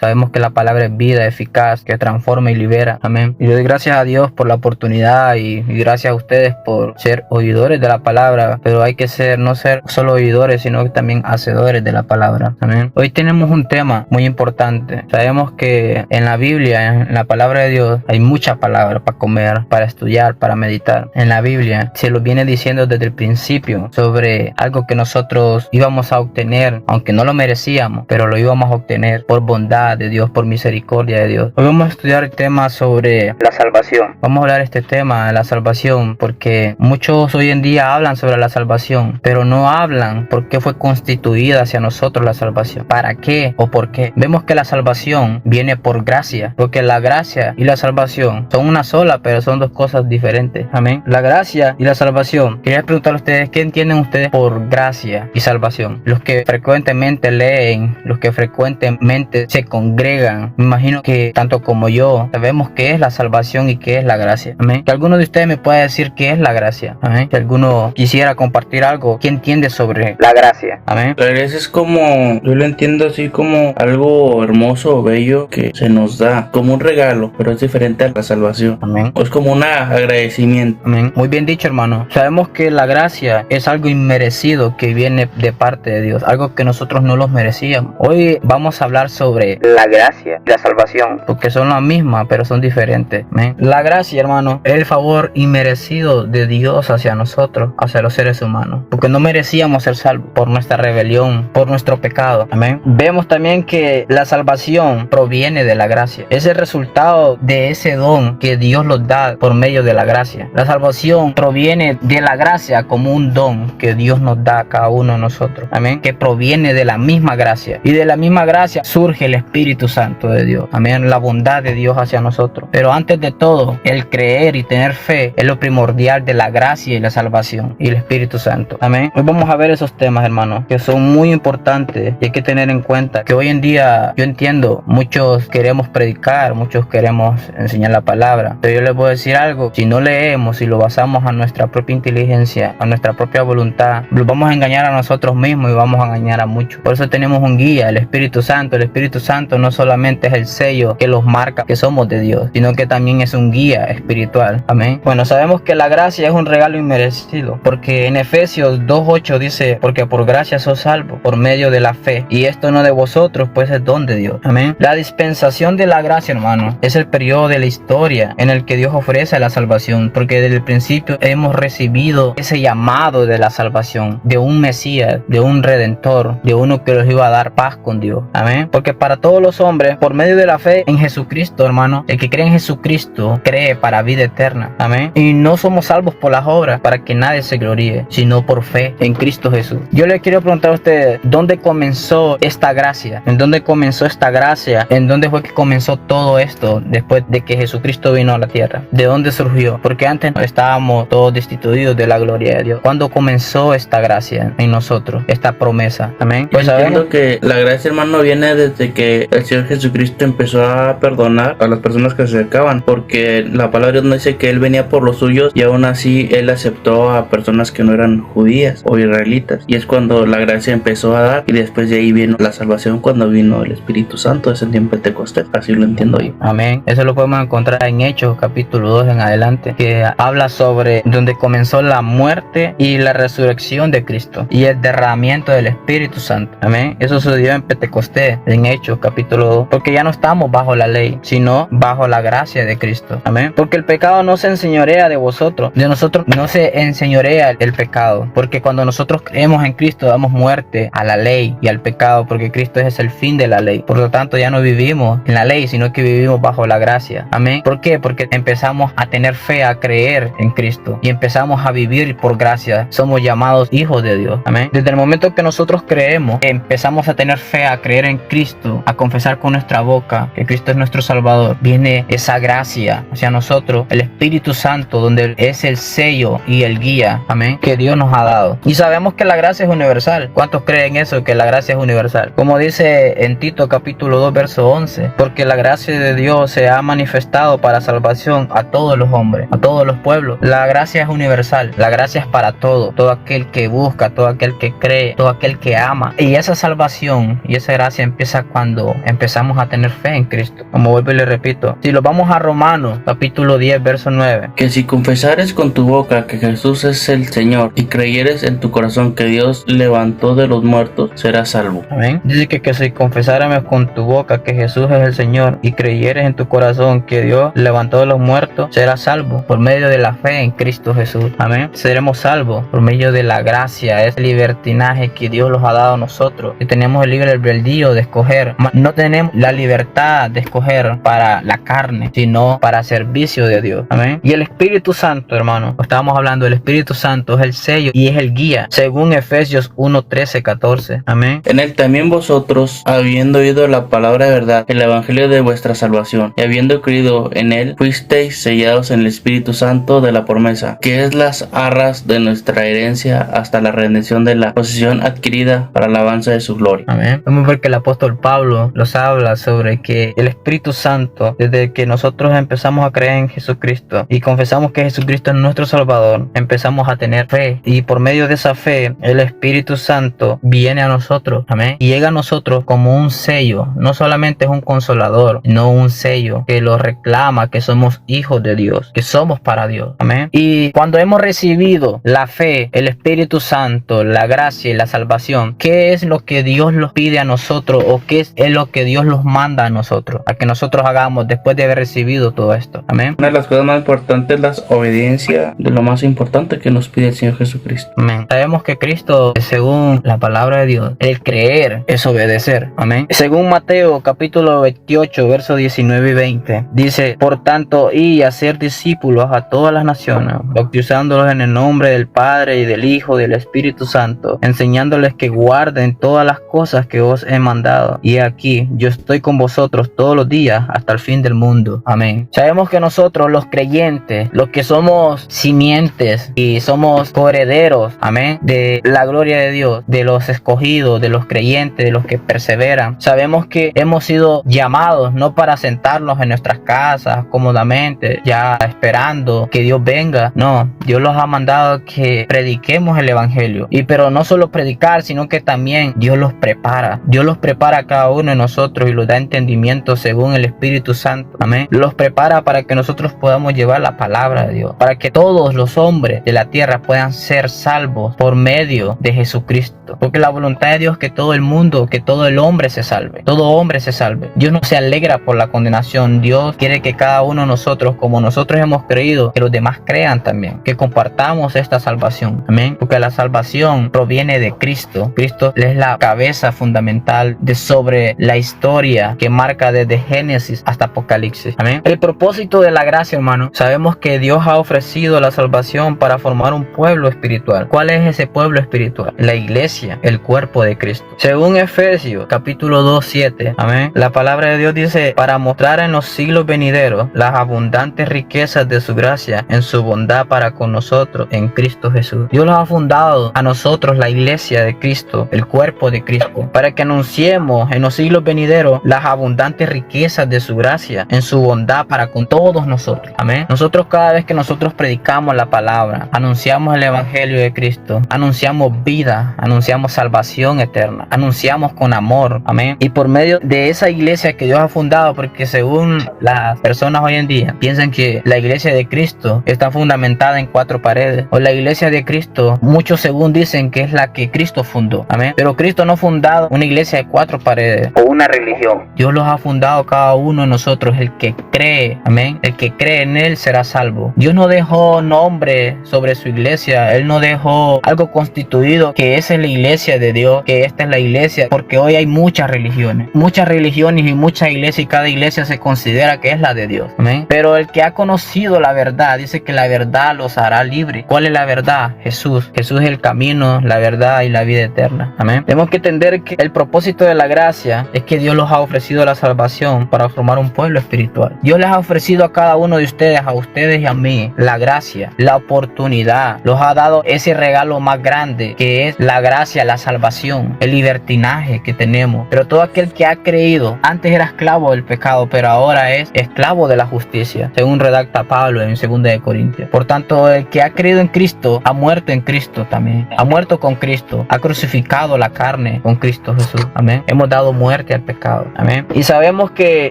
Sabemos que la palabra es vida, eficaz, que transforma y libera. Amén. Y le doy gracias a Dios por la oportunidad y gracias a ustedes por ser oidores de la palabra, pero hay que no ser solo oidores, sino también hacedores de la palabra. Amén. Hoy tenemos un tema muy importante. Sabemos que en la Biblia, en la palabra de Dios, hay mucha palabra para comer, para estudiar, para meditar. En la Biblia se lo viene diciendo desde el principio sobre algo que nosotros íbamos a obtener, aunque no lo merecíamos, pero lo íbamos a obtener por bondad de Dios, por misericordia de Dios. Hoy vamos a estudiar el tema sobre la salvación. Vamos a hablar de este tema de la salvación porque muchos hoy en día hablan sobre la salvación, pero no hablan por qué fue constituida hacia nosotros la salvación, para qué o por qué. Vemos que la salvación viene por gracia, porque la gracia y la salvación son una sola, pero son dos cosas diferentes. Amén. La gracia y la salvación. Quería preguntar a ustedes, ¿qué entienden ustedes por gracia y salvación? Los que frecuentemente leen, los que frecuentemente se congregan, me imagino que tanto como yo sabemos qué es la salvación y qué es la gracia. Amén. Que alguno de ustedes me pueda decir qué es la gracia. Amén. Que alguno quisiera compartir algo, ¿qué entiende sobre la gracia? Amén. La gracia es como, yo lo entiendo así como algo hermoso o bello que se nos da, como un regalo, pero es diferente a la salvación. Amén. Es como un agradecimiento. Amén. Muy bien dicho, hermano. Sabemos que la gracia es algo inmerecido que viene de parte de Dios, algo que nosotros no los merecíamos. Hoy vamos a hablar sobre la gracia y la salvación, porque son las mismas, pero son diferentes. Amén. La gracia, hermano, es el favor inmerecido de Dios hacia nosotros, hacia los seres humanos, porque no merecíamos ser salvos por nuestra rebelión, por nuestro pecado. Amén. Vemos también que la salvación proviene de la gracia. Es el resultado de ese don que Dios nos da por medio de la gracia. La salvación proviene de la gracia como un don que Dios nos da a cada uno de nosotros. Amén. Que proviene de la misma gracia. Y de la misma gracia surge el Espíritu Santo de Dios. Amén. La bondad de Dios hacia nosotros. Pero antes de todo, el creer y tener fe es lo primordial de la gracia y la salvación y el Espíritu Santo. Amén. Hoy vamos a ver esos temas, hermanos, que son muy importantes y hay que tener en cuenta que hoy en día, yo entiendo, muchos queremos predicar, muchos queremos enseñar la palabra, pero yo les voy a decir algo: si no leemos y lo basamos a nuestra propia inteligencia, a nuestra propia voluntad, nos vamos a engañar a nosotros mismos y vamos a engañar a muchos. Por eso tenemos un guía, el Espíritu Santo. El Espíritu Santo no solamente es el sello que los marca que somos de Dios, sino que también es un guía espiritual. Amén. Bueno, sabemos que la gracia es un regalo inmerecido, porque en Efesios 2:8 dice: porque por gracia sos salvo por medio de la fe, y esto no de vosotros, pues es don de Dios. Amén. La dispensación de la gracia, hermano, es el periodo de la historia en el que Dios ofrece la salvación, porque desde el principio hemos recibido ese llamado de la salvación, de un Mesías, de un Redentor, de uno que nos iba a dar paz con Dios. Amén. Porque para todos los hombres, por medio de la fe en Jesucristo, hermano, el que cree en Jesucristo cree para vida eterna. Amén. Y no somos salvos por las obras para que nadie se gloríe, sino por fe en Cristo Jesús. Yo le quiero preguntar a ustedes, ¿dónde comenzó esta gracia? ¿En dónde comenzó esta gracia? ¿En dónde fue que comenzó todo esto después de que Jesucristo vino a la tierra? ¿De dónde surgió? Porque antes estábamos todos destituidos de la gloria de Dios. ¿Cuándo comenzó esta gracia en nosotros? Esta promesa. Amén. Pues entiendo que la gracia, hermano, viene desde que el Señor Jesucristo empezó a perdonar a las personas que se acercaban, porque la palabra nos dice que Él venía por los suyos y aún así Él aceptó a personas que no eran judías o israelitas, y es cuando la gracia empezó a dar, y después de ahí vino la salvación cuando vino el Espíritu Santo, ese tiempo de Pentecostés. Así lo entiendo yo. Amén. Eso lo podemos encontrar en Hechos capítulo 2 en adelante, que habla sobre donde comenzó la muerte y la resurrección de Cristo y el derramamiento del Espíritu Santo. Amén. Eso sucedió en Pentecostés, en Hechos capítulo 2, porque ya no estamos bajo la ley, sino bajo la gracia de Cristo. Amén. Porque el pecado no se enseñorea de vosotros, de nosotros no se enseñorea el pecado, porque cuando nosotros creemos en Cristo damos muerte a la ley y al pecado, porque Cristo es el fin de la ley. Por lo tanto, ya no vivimos en la ley, sino que vivimos bajo la gracia. Amén. ¿Por qué? Porque empezamos a tener fe, a creer en Cristo y empezamos a vivir por gracia. Somos llamados hijos de Dios. Amén. Desde el momento que nosotros creemos, empezamos a tener fe, a creer en Cristo, a confesar con nuestra boca que Cristo es nuestro Salvador, viene esa gracia hacia nosotros, el Espíritu Santo, donde es el sello y el guía, amén, que Dios nos ha dado. Y sabemos que la gracia es universal. ¿Cuántos creen eso, que la gracia es universal? Como dice en Tito capítulo 2 verso 11, porque la gracia de Dios se ha manifestado para salvación a todos los hombres, a todos los pueblos. La gracia es universal, la gracia es para todo aquel que busca, todo aquel que cree, todo aquel que ama. Y esa salvación y esa gracia empieza cuando cuando empezamos a tener fe en Cristo. Como vuelvo y le repito, si lo vamos a Romanos capítulo 10 verso 9, que si confesares con tu boca que Jesús es el Señor y creyeres en tu corazón que Dios levantó de los muertos, serás salvo. Amén. Dice que si confesáramos con tu boca que Jesús es el Señor y creyeres en tu corazón que Dios levantó de los muertos, serás salvo por medio de la fe en Cristo Jesús. Amén. Seremos salvos por medio de la gracia, ese libertinaje que Dios nos ha dado a nosotros. Y tenemos el libre albedrío de escoger. No tenemos la libertad de escoger para la carne, sino para servicio de Dios. Amén. Y el Espíritu Santo, hermano, estábamos hablando, el Espíritu Santo es el sello y es el guía, según Efesios 1, 13, 14. Amén. En él también vosotros, habiendo oído la palabra de verdad, el evangelio de vuestra salvación, y habiendo creído en él, fuisteis sellados en el Espíritu Santo de la promesa, que es las arras de nuestra herencia hasta la redención de la posesión adquirida para la alabanza de su gloria. Amén. Vamos a ver que el apóstol Pablo nos habla sobre que el Espíritu Santo, desde que nosotros empezamos a creer en Jesucristo y confesamos que Jesucristo es nuestro Salvador, empezamos a tener fe, y por medio de esa fe el Espíritu Santo viene a nosotros. Amén. Y llega a nosotros como un sello. No solamente es un consolador, sino un sello que lo reclama, que somos hijos de Dios, que somos para Dios. Amén. Y cuando hemos recibido la fe, el Espíritu Santo, la gracia y la salvación, ¿qué es lo que Dios nos pide a nosotros, o qué es lo que Dios nos manda a nosotros, a que nosotros hagamos después de haber recibido todo esto? Amén. Una de las cosas más importantes es la obediencia de lo más importante que nos pide el Señor Jesucristo. Amén. Sabemos que Cristo, según la palabra de Dios, el creer es obedecer. Amén. Según Mateo capítulo 28 versos 19 y 20, dice: por tanto, y hacer discípulos a todas las naciones, bautizándolos en el nombre del Padre y del Hijo y del Espíritu Santo, enseñándoles que guarden todas las cosas que os he mandado. Y aquí yo estoy con vosotros todos los días hasta el fin del mundo. Amén. Sabemos que nosotros, los creyentes, los que somos simientes y somos coherederos, amén, de la gloria de Dios, de los escogidos, de los creyentes, de los que perseveran, sabemos que hemos sido llamados no para sentarnos en nuestras casas cómodamente, ya esperando que Dios venga. No, Dios los ha mandado que prediquemos el evangelio. Y pero no solo predicar, sino que también Dios los prepara. Dios los prepara a cada uno de nosotros y los da entendimiento según el Espíritu Santo. Amén. Los prepara para que nosotros podamos llevar la palabra de Dios, para que todos los hombres de la tierra puedan ser salvos por medio de Jesucristo. Porque la voluntad de Dios es que todo el mundo, que todo el hombre se salve. Todo hombre se salve. Dios no se alegra por la condenación. Dios quiere que cada uno de nosotros, como nosotros hemos creído, que los demás crean también, que compartamos esta salvación. Amén. Porque la salvación proviene de Cristo. Cristo es la cabeza fundamental de sobre la historia que marca desde Génesis hasta Apocalipsis. Amén. El propósito de la gracia, hermano, sabemos que Dios ha ofrecido la salvación para formar un pueblo espiritual. ¿Cuál es ese pueblo espiritual? La iglesia, el cuerpo de Cristo. Según Efesios capítulo 2, 7, amén, la palabra de Dios dice: para mostrar en los siglos venideros las abundantes riquezas de su gracia en su bondad para con nosotros en Cristo Jesús. Dios nos ha fundado a nosotros, la iglesia de Cristo, el cuerpo de Cristo, para que anunciemos en los siglos venideros las abundantes riquezas de su gracia en su bondad para con todos nosotros. Amén. Nosotros, cada vez que nosotros predicamos la palabra, anunciamos el evangelio de Cristo, anunciamos vida, anunciamos salvación eterna, anunciamos con amor. Amén. Y por medio de esa iglesia que Dios ha fundado, porque según las personas hoy en día piensan que la iglesia de Cristo está fundamentada en 4 paredes, o la iglesia de Cristo, muchos según dicen que es la que Cristo fundó. Amén. Pero Cristo no ha fundado una iglesia de 4 paredes o una religión. Dios los ha fundado cada uno de nosotros, el que cree. Amén. El que cree en él será salvo. Dios no dejó nombre sobre su iglesia. Él no dejó algo constituido, que esa es la iglesia de Dios, que esta es la iglesia, porque hoy hay muchas religiones y muchas iglesias, y cada iglesia se considera que es la de Dios. Amén. Pero el que ha conocido la verdad dice que la verdad los hará libres. ¿Cuál es la verdad? Jesús. Jesús es el camino, la verdad y la vida eterna. Amén. Tenemos que entender que el propósito de la gracia es que Dios los ha ofrecido la salvación para formar un pueblo espiritual. Dios les ha ofrecido a cada uno de ustedes, a ustedes y a mí, la gracia, la oportunidad. Los ha dado ese regalo más grande, que es la gracia, la salvación, el libertinaje que tenemos. Pero todo aquel que ha creído, antes era esclavo del pecado, pero ahora es esclavo de la justicia, según redacta Pablo en 2 de Corintios. Por tanto, el que ha creído en Cristo ha muerto en Cristo también. Ha muerto con Cristo, ha crucificado la carne con Cristo Jesús. Amén. Hemos dado muerte muerte al pecado. Amén. Y sabemos que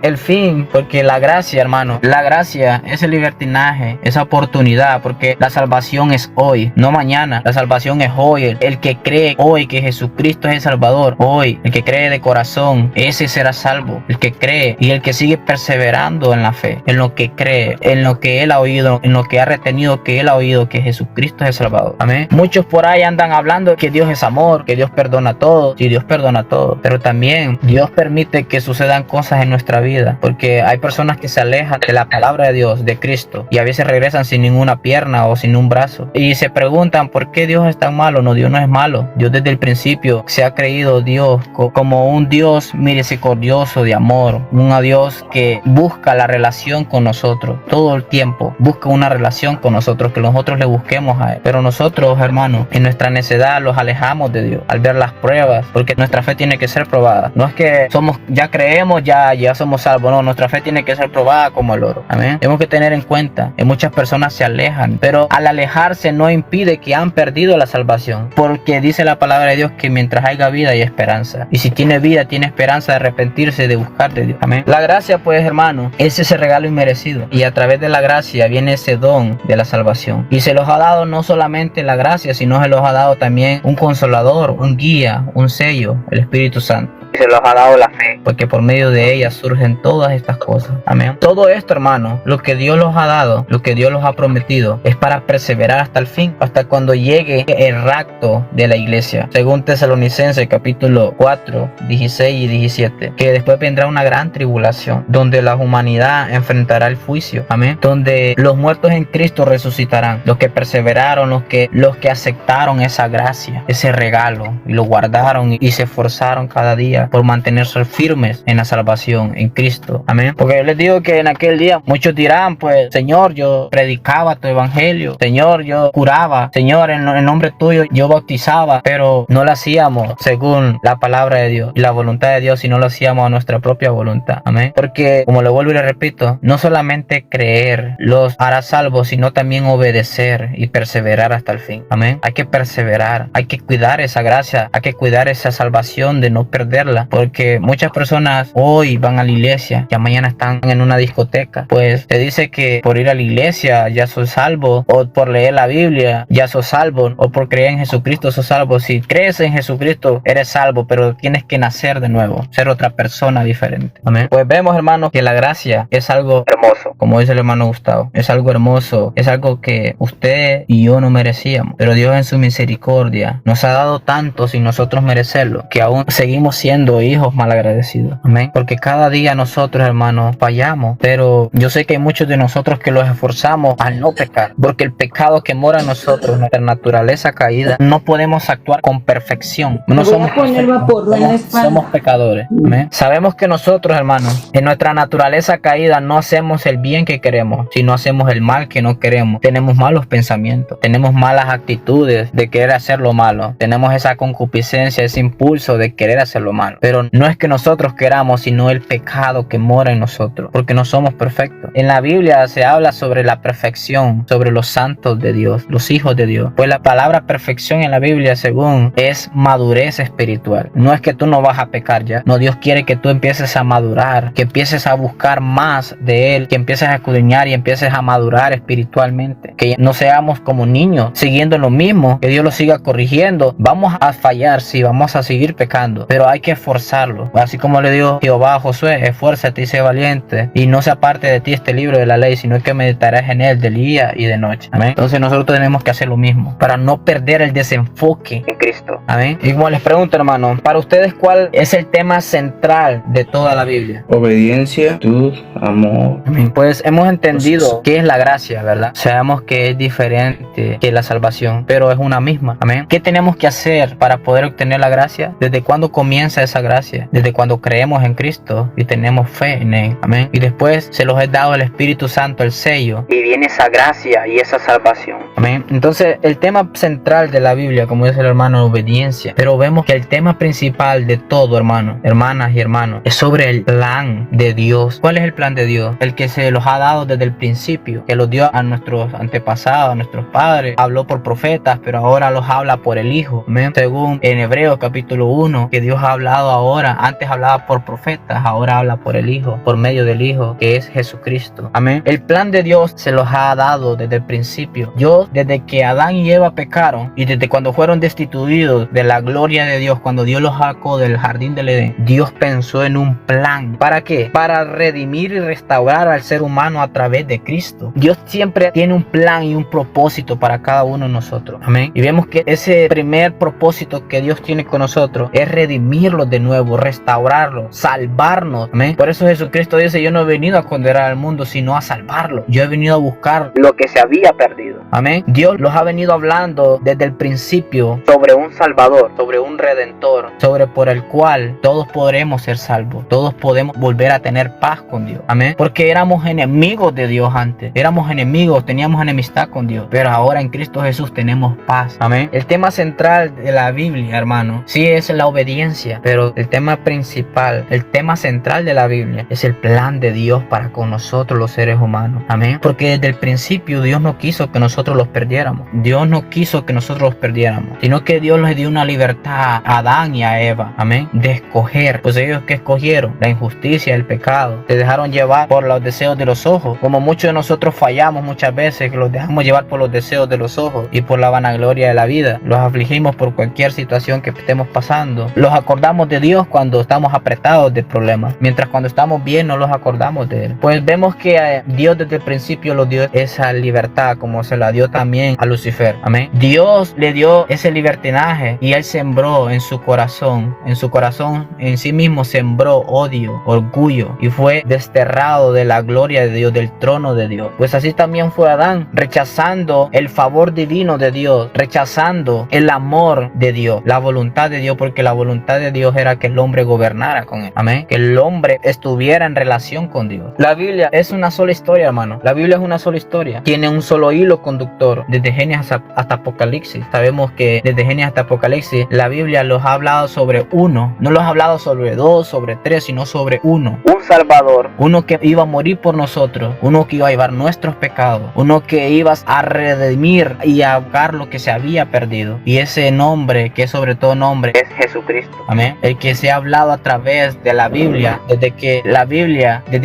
el fin, porque la gracia, hermano, la gracia es el libertinaje, esa oportunidad, porque la salvación es hoy, no mañana. La salvación es hoy. El que cree hoy que Jesucristo es el Salvador, hoy, el que cree de corazón, ese será salvo. El que cree y el que sigue perseverando en la fe, en lo que cree, en lo que él ha oído, en lo que ha retenido que él ha oído, que Jesucristo es el Salvador. Amén. Muchos por ahí andan hablando que Dios es amor, que Dios perdona todo. Sí, Dios perdona todo, pero también Dios permite que sucedan cosas en nuestra vida, porque hay personas que se alejan de la palabra de Dios, de Cristo, y a veces regresan sin ninguna pierna o sin un brazo, y se preguntan por qué Dios es tan malo. No, Dios no es malo. Dios desde el principio se ha creído Dios como un Dios misericordioso de amor, un Dios que busca la relación con nosotros todo el tiempo, busca una relación con nosotros, que nosotros le busquemos a él. Pero nosotros, hermanos, en nuestra necedad los alejamos de Dios al ver las pruebas, porque nuestra fe tiene que ser probada. No es que ya creemos, ya somos salvos. No, nuestra fe tiene que ser probada como el oro. Amén. Tenemos que tener en cuenta que muchas personas se alejan, pero al alejarse no impide que han perdido la salvación, porque dice la palabra de Dios que mientras haya vida hay esperanza, y si tiene vida tiene esperanza de arrepentirse, de buscar de Dios. Amén. La gracia, pues, hermano, es ese regalo inmerecido, y a través de la gracia viene ese don de la salvación, y se los ha dado no solamente la gracia, sino se los ha dado también un consolador, un guía, un sello, el Espíritu Santo. Se los ha dado la fe, porque por medio de ella surgen todas estas cosas. Amén. Todo esto, hermano, lo que Dios los ha dado, lo que Dios los ha prometido, es para perseverar hasta el fin, hasta cuando llegue el rapto de la iglesia, según Tesalonicenses capítulo 4, 16 y 17, que después vendrá una gran tribulación, donde la humanidad enfrentará el juicio. Amén. Donde los muertos en Cristo resucitarán, los que perseveraron, los que aceptaron esa gracia, ese regalo, y lo guardaron y se esforzaron cada día por mantenerse firmes en la salvación en Cristo. Amén. Porque yo les digo que en aquel día muchos dirán, pues, Señor, yo predicaba tu evangelio, Señor, yo curaba, Señor, en nombre tuyo yo bautizaba, pero no lo hacíamos según la palabra de Dios y la voluntad de Dios, sino lo hacíamos a nuestra propia voluntad. Amén. Porque, como le vuelvo y le repito, no solamente creer los hará salvos, sino también obedecer y perseverar hasta el fin. Amén. Hay que perseverar, hay que cuidar esa gracia, hay que cuidar esa salvación de no perderla, porque muchas personas hoy van a la iglesia, ya mañana están en una discoteca. Pues se dice que por ir a la iglesia ya sos salvo, o por leer la Biblia ya sos salvo, o por creer en Jesucristo sos salvo. Si crees en Jesucristo eres salvo, pero tienes que nacer de nuevo, ser otra persona diferente. Amén. Pues vemos, hermanos, que la gracia es algo hermoso, como dice el hermano Gustavo, es algo hermoso, es algo que usted y yo no merecíamos, pero Dios en su misericordia nos ha dado tanto sin nosotros merecerlo, que aún seguimos siendo hijos malagradecidos. Amén. Porque cada día nosotros, hermanos, fallamos, pero yo sé que hay muchos de nosotros que los esforzamos al no pecar, porque el pecado que mora en nosotros, nuestra naturaleza caída, no podemos actuar con perfección. No somos somos pecadores. Amén. Sabemos que nosotros, hermanos, en nuestra naturaleza caída no hacemos el bien que queremos, sino hacemos el mal que no queremos. Tenemos malos pensamientos, tenemos malas actitudes de querer hacer lo malo, tenemos esa concupiscencia, ese impulso de querer hacer lo malo. Pero no es que nosotros queramos, sino el pecado que mora en nosotros, porque no somos perfectos. En la Biblia se habla sobre la perfección, sobre los santos de Dios, los hijos de Dios. Pues la palabra perfección en la Biblia, según, es madurez espiritual. No es que tú no vas a pecar ya. No, Dios quiere que tú empieces a madurar, que empieces a buscar más de Él, que empieces a escudriñar y empieces a madurar espiritualmente. Que no seamos como niños, siguiendo lo mismo, que Dios lo siga corrigiendo. Vamos a fallar, sí, vamos a seguir pecando, pero hay que esforzarlo. Así como le dijo Jehová a Josué, esfuérzate y sé valiente, y no se aparte de ti este libro de la ley, sino que meditarás en él de día y de noche. Amén. Entonces nosotros tenemos que hacer lo mismo, para no perder el desenfoque en Cristo. Amén. Y como les pregunto, hermano, para ustedes, ¿cuál es el tema central de toda la Biblia? Obediencia, virtud, amor. Amén. Pues hemos entendido qué es la gracia, ¿verdad? Sabemos que es diferente que la salvación, pero es una misma. Amén. ¿Qué tenemos que hacer para poder obtener la gracia? ¿Desde cuándo comienza esa gracia? Desde cuando creemos en Cristo y tenemos fe en Él. Amén. Y después se los he dado el Espíritu Santo, el sello, y viene esa gracia y esa salvación. Amén. Entonces el tema central de la Biblia, como dice el hermano, es obediencia. Pero vemos que el tema principal de todo, hermano, hermanas y hermanos, es sobre el plan de Dios. ¿Cuál es el plan de Dios? El que se los ha dado desde el principio, que los dio a nuestros antepasados, a nuestros padres. Habló por profetas, pero ahora los habla por el Hijo. Amén. Según en Hebreos capítulo 1, que Dios ha hablado hablado ahora. Antes hablaba por profetas, ahora habla por el Hijo, por medio del Hijo, que es Jesucristo. Amén. El plan de Dios se los ha dado desde el principio. Dios, desde que Adán y Eva pecaron y desde cuando fueron destituidos de la gloria de Dios, cuando Dios los sacó del jardín del Edén, Dios pensó en un plan. ¿Para qué? Para redimir y restaurar al ser humano a través de Cristo. Dios siempre tiene un plan y un propósito para cada uno de nosotros. Amén. Y vemos que ese primer propósito que Dios tiene con nosotros es redimirlos de nuevo, restaurarlos, salvarnos. Amén. Por eso Jesucristo dice: yo no he venido a condenar al mundo, sino a salvarlo. Yo he venido a buscar lo que se había perdido. Amén. Dios los ha venido hablando desde el principio sobre un Salvador, sobre un Redentor, sobre por el cual todos podremos ser salvos. Todos podemos volver a tener paz con Dios. Amén. Porque éramos enemigos de Dios antes. Éramos enemigos, teníamos enemistad con Dios. Pero ahora en Cristo Jesús tenemos paz. Amén. El tema central de la Biblia, hermano, sí es la obediencia, pero el tema principal, el tema central de la Biblia es el plan de Dios para con nosotros los seres humanos. Amén. Porque desde el principio Dios no quiso que nosotros los perdiéramos. Dios no quiso que nosotros los perdiéramos, sino que Dios les dio una libertad a Adán y a Eva. Amén. De escoger. Pues ellos que escogieron la injusticia, el pecado, se dejaron llevar por los deseos de los ojos, como muchos de nosotros fallamos muchas veces, que los dejamos llevar por los deseos de los ojos y por la vanagloria de la vida. Los afligimos por cualquier situación que estemos pasando. Los acordamos de Dios cuando estamos apretados de problemas, mientras cuando estamos bien no los acordamos de Él. Pues vemos que Dios desde el principio lo dio esa libertad, como se la dio también a Lucifer. Amén. Dios le dio ese libertinaje y Él sembró en su corazón en sí mismo sembró odio, orgullo, y fue desterrado de la gloria de Dios, del trono de Dios. Pues así también fue Adán, rechazando el favor divino de Dios, rechazando el amor de Dios, la voluntad de Dios, porque la voluntad de Dios era que el hombre gobernara con Él. Amén. Que el hombre estuviera en relación con Dios. La Biblia es una sola historia, hermano. La Biblia es una sola historia. Tiene un solo hilo conductor, desde Génesis hasta Apocalipsis. Sabemos que desde Génesis hasta Apocalipsis, la Biblia los ha hablado sobre uno. No los ha hablado sobre dos, sobre tres, sino sobre uno. Un Salvador. Uno que iba a morir por nosotros. Uno que iba a llevar nuestros pecados. Uno que iba a redimir y a buscar lo que se había perdido. Y ese nombre, que es sobre todo nombre, es Jesucristo. Amén. El que se ha hablado a través de la Biblia, desde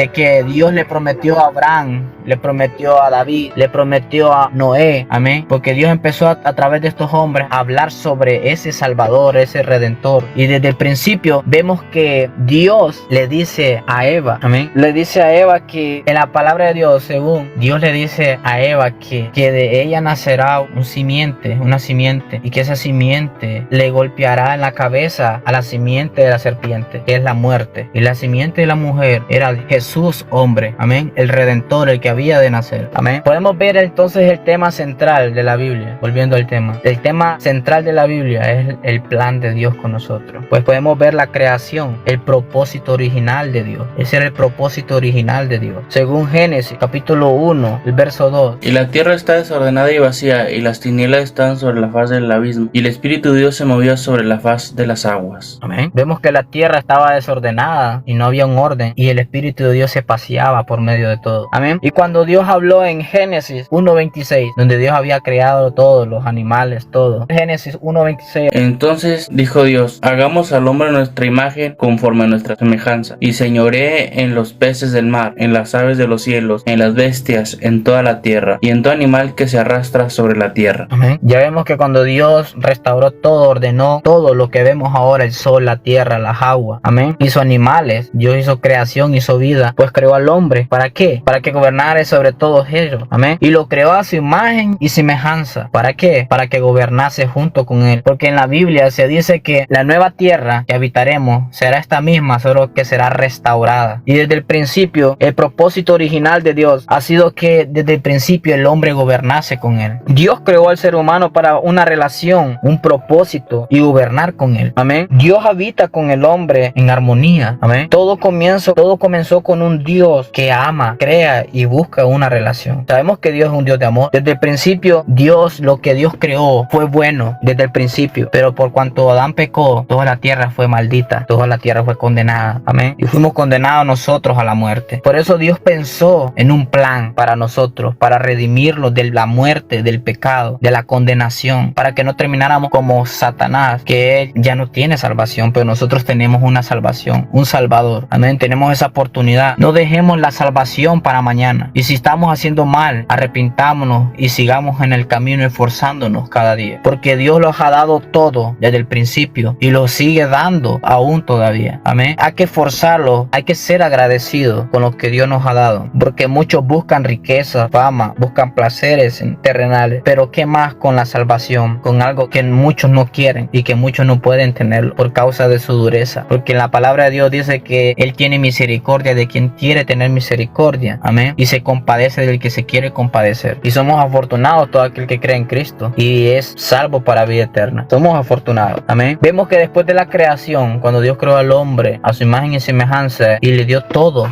que Dios le prometió a Abraham, le prometió a David, le prometió a Noé. Amén. Porque Dios empezó a través de estos hombres a hablar sobre ese Salvador, ese Redentor. Y desde el principio vemos que Dios le dice a Eva, amén, le dice a Eva que en la palabra de Dios, según Dios le dice a Eva que de ella nacerá una simiente, y que esa simiente le golpeará en la cabeza a la simiente de la serpiente, que es la muerte. Y la simiente de la mujer era Jesús, hombre, amén, el Redentor, el que había de nacer. Amén. Podemos ver entonces el tema central de la Biblia. Volviendo al tema, el tema central de la Biblia es el plan de Dios con nosotros. Pues podemos ver la creación, el propósito original de Dios. Ese era el propósito original de Dios. Según Génesis capítulo 1, el verso 2. Y la tierra está desordenada y vacía, y las tinieblas estaban sobre la faz del abismo, y el Espíritu de Dios se movía sobre la faz de las aguas. Amén. Vemos que la tierra estaba desordenada y no había un orden, y el Espíritu de Dios se paseaba por medio de todo. Amén. Y cuando Dios habló en Génesis 1:26, donde Dios había creado todos los animales, todo. Génesis 1:26. Entonces dijo Dios: hagamos al hombre a nuestra imagen, conforme a nuestra semejanza, y señoree en los peces del mar, en las aves de los cielos, en las bestias, en toda la tierra, y en todo animal que se arrastra sobre la tierra. Amén. Ya vemos que cuando Dios restauró todo, ordenó todo lo que vemos ahora, el sol, la tierra, las aguas. Amén. Hizo animales, Dios hizo creación, hizo vida, pues creó al hombre. ¿Para qué? Para que gobernara sobre todos ellos. Amén. Y lo creó a su imagen y semejanza. ¿Para qué? Para que gobernase junto con él. Porque en la Biblia se dice que la nueva tierra que habitaremos será esta misma, solo que será restaurada. Y desde el principio, el propósito original de Dios ha sido que desde el principio el hombre gobernase con él. Dios creó al ser humano para una relación, un propósito y gobernar con él. Amén. Dios habita con el hombre en armonía. Amén. Todo comenzó con un Dios que ama, crea y busca una relación. Sabemos que Dios es un Dios de amor. Desde el principio, lo que Dios creó fue bueno desde el principio, pero por cuanto Adán pecó, toda la tierra fue maldita, toda la tierra fue condenada. Amén. Y fuimos condenados nosotros a la muerte. Por eso Dios pensó en un plan para nosotros, para redimirnos de la muerte, del pecado, de la condenación, para que no termináramos como Satanás, que él ya no tiene salvación. salvación, pero nosotros tenemos una salvación, un Salvador. Amén. Tenemos esa oportunidad. No dejemos la salvación para mañana. Y si estamos haciendo mal, arrepintámonos y sigamos en el camino esforzándonos cada día. Porque Dios los ha dado todo desde el principio y los sigue dando aún todavía. Amén. Hay que esforzarlos, hay que ser agradecidos con lo que Dios nos ha dado. Porque muchos buscan riqueza, fama, buscan placeres terrenales. Pero ¿qué más con la salvación? Con algo que muchos no quieren y que muchos no pueden tenerlo por causa de su dureza. Porque en la palabra de Dios dice que Él tiene misericordia de quien quiere tener misericordia. Amén. Y se compadece del que se quiere compadecer. Y somos afortunados todo aquel que cree en Cristo y es salvo para vida eterna. Somos afortunados. Amén. Vemos que después de la creación, cuando Dios creó al hombre a su imagen y semejanza y le dio todo,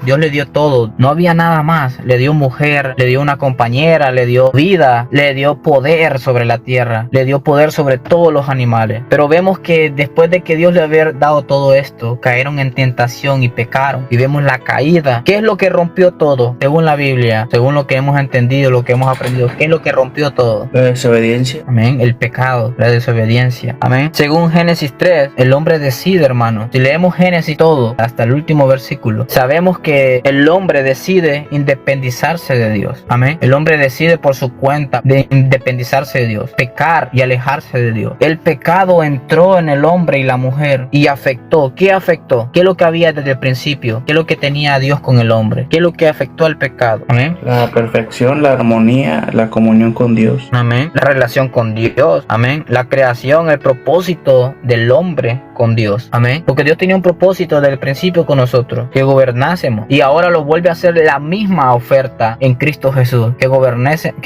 Dios le dio todo. No había nada más. Le dio mujer, le dio una compañera, le dio vida, le dio poder sobre la tierra, le dio poder sobre todos los animales. Pero vemos que después de que Dios le había dado todo esto, cayeron en tentación y pecaron. Y vemos la caída. ¿Qué es lo que rompió todo? Según la Biblia, según lo que hemos entendido, lo que hemos aprendido, ¿qué es lo que rompió todo? La desobediencia. Amén. El pecado, la desobediencia. Amén. Según Génesis 3, el hombre decide, hermano. Si leemos Génesis todo, hasta el último versículo, sabemos que el hombre decide independizarse de Dios. Amén. El hombre decide por su cuenta de independizarse de Dios, pecar y alejarse de Dios. El pecado entró en el hombre y la mujer y afectó. ¿Qué afectó? ¿Qué es lo que había desde el principio? ¿Qué es lo que tenía Dios con el hombre? ¿Qué es lo que afectó al pecado? Amén. La perfección, la armonía, la comunión con Dios. Amén. La relación con Dios. Amén. La creación, el propósito del hombre con Dios. Amén. Porque Dios tenía un propósito desde el principio con nosotros, que gobernásemos. Y ahora lo vuelve a hacer la misma oferta en Cristo Jesús, que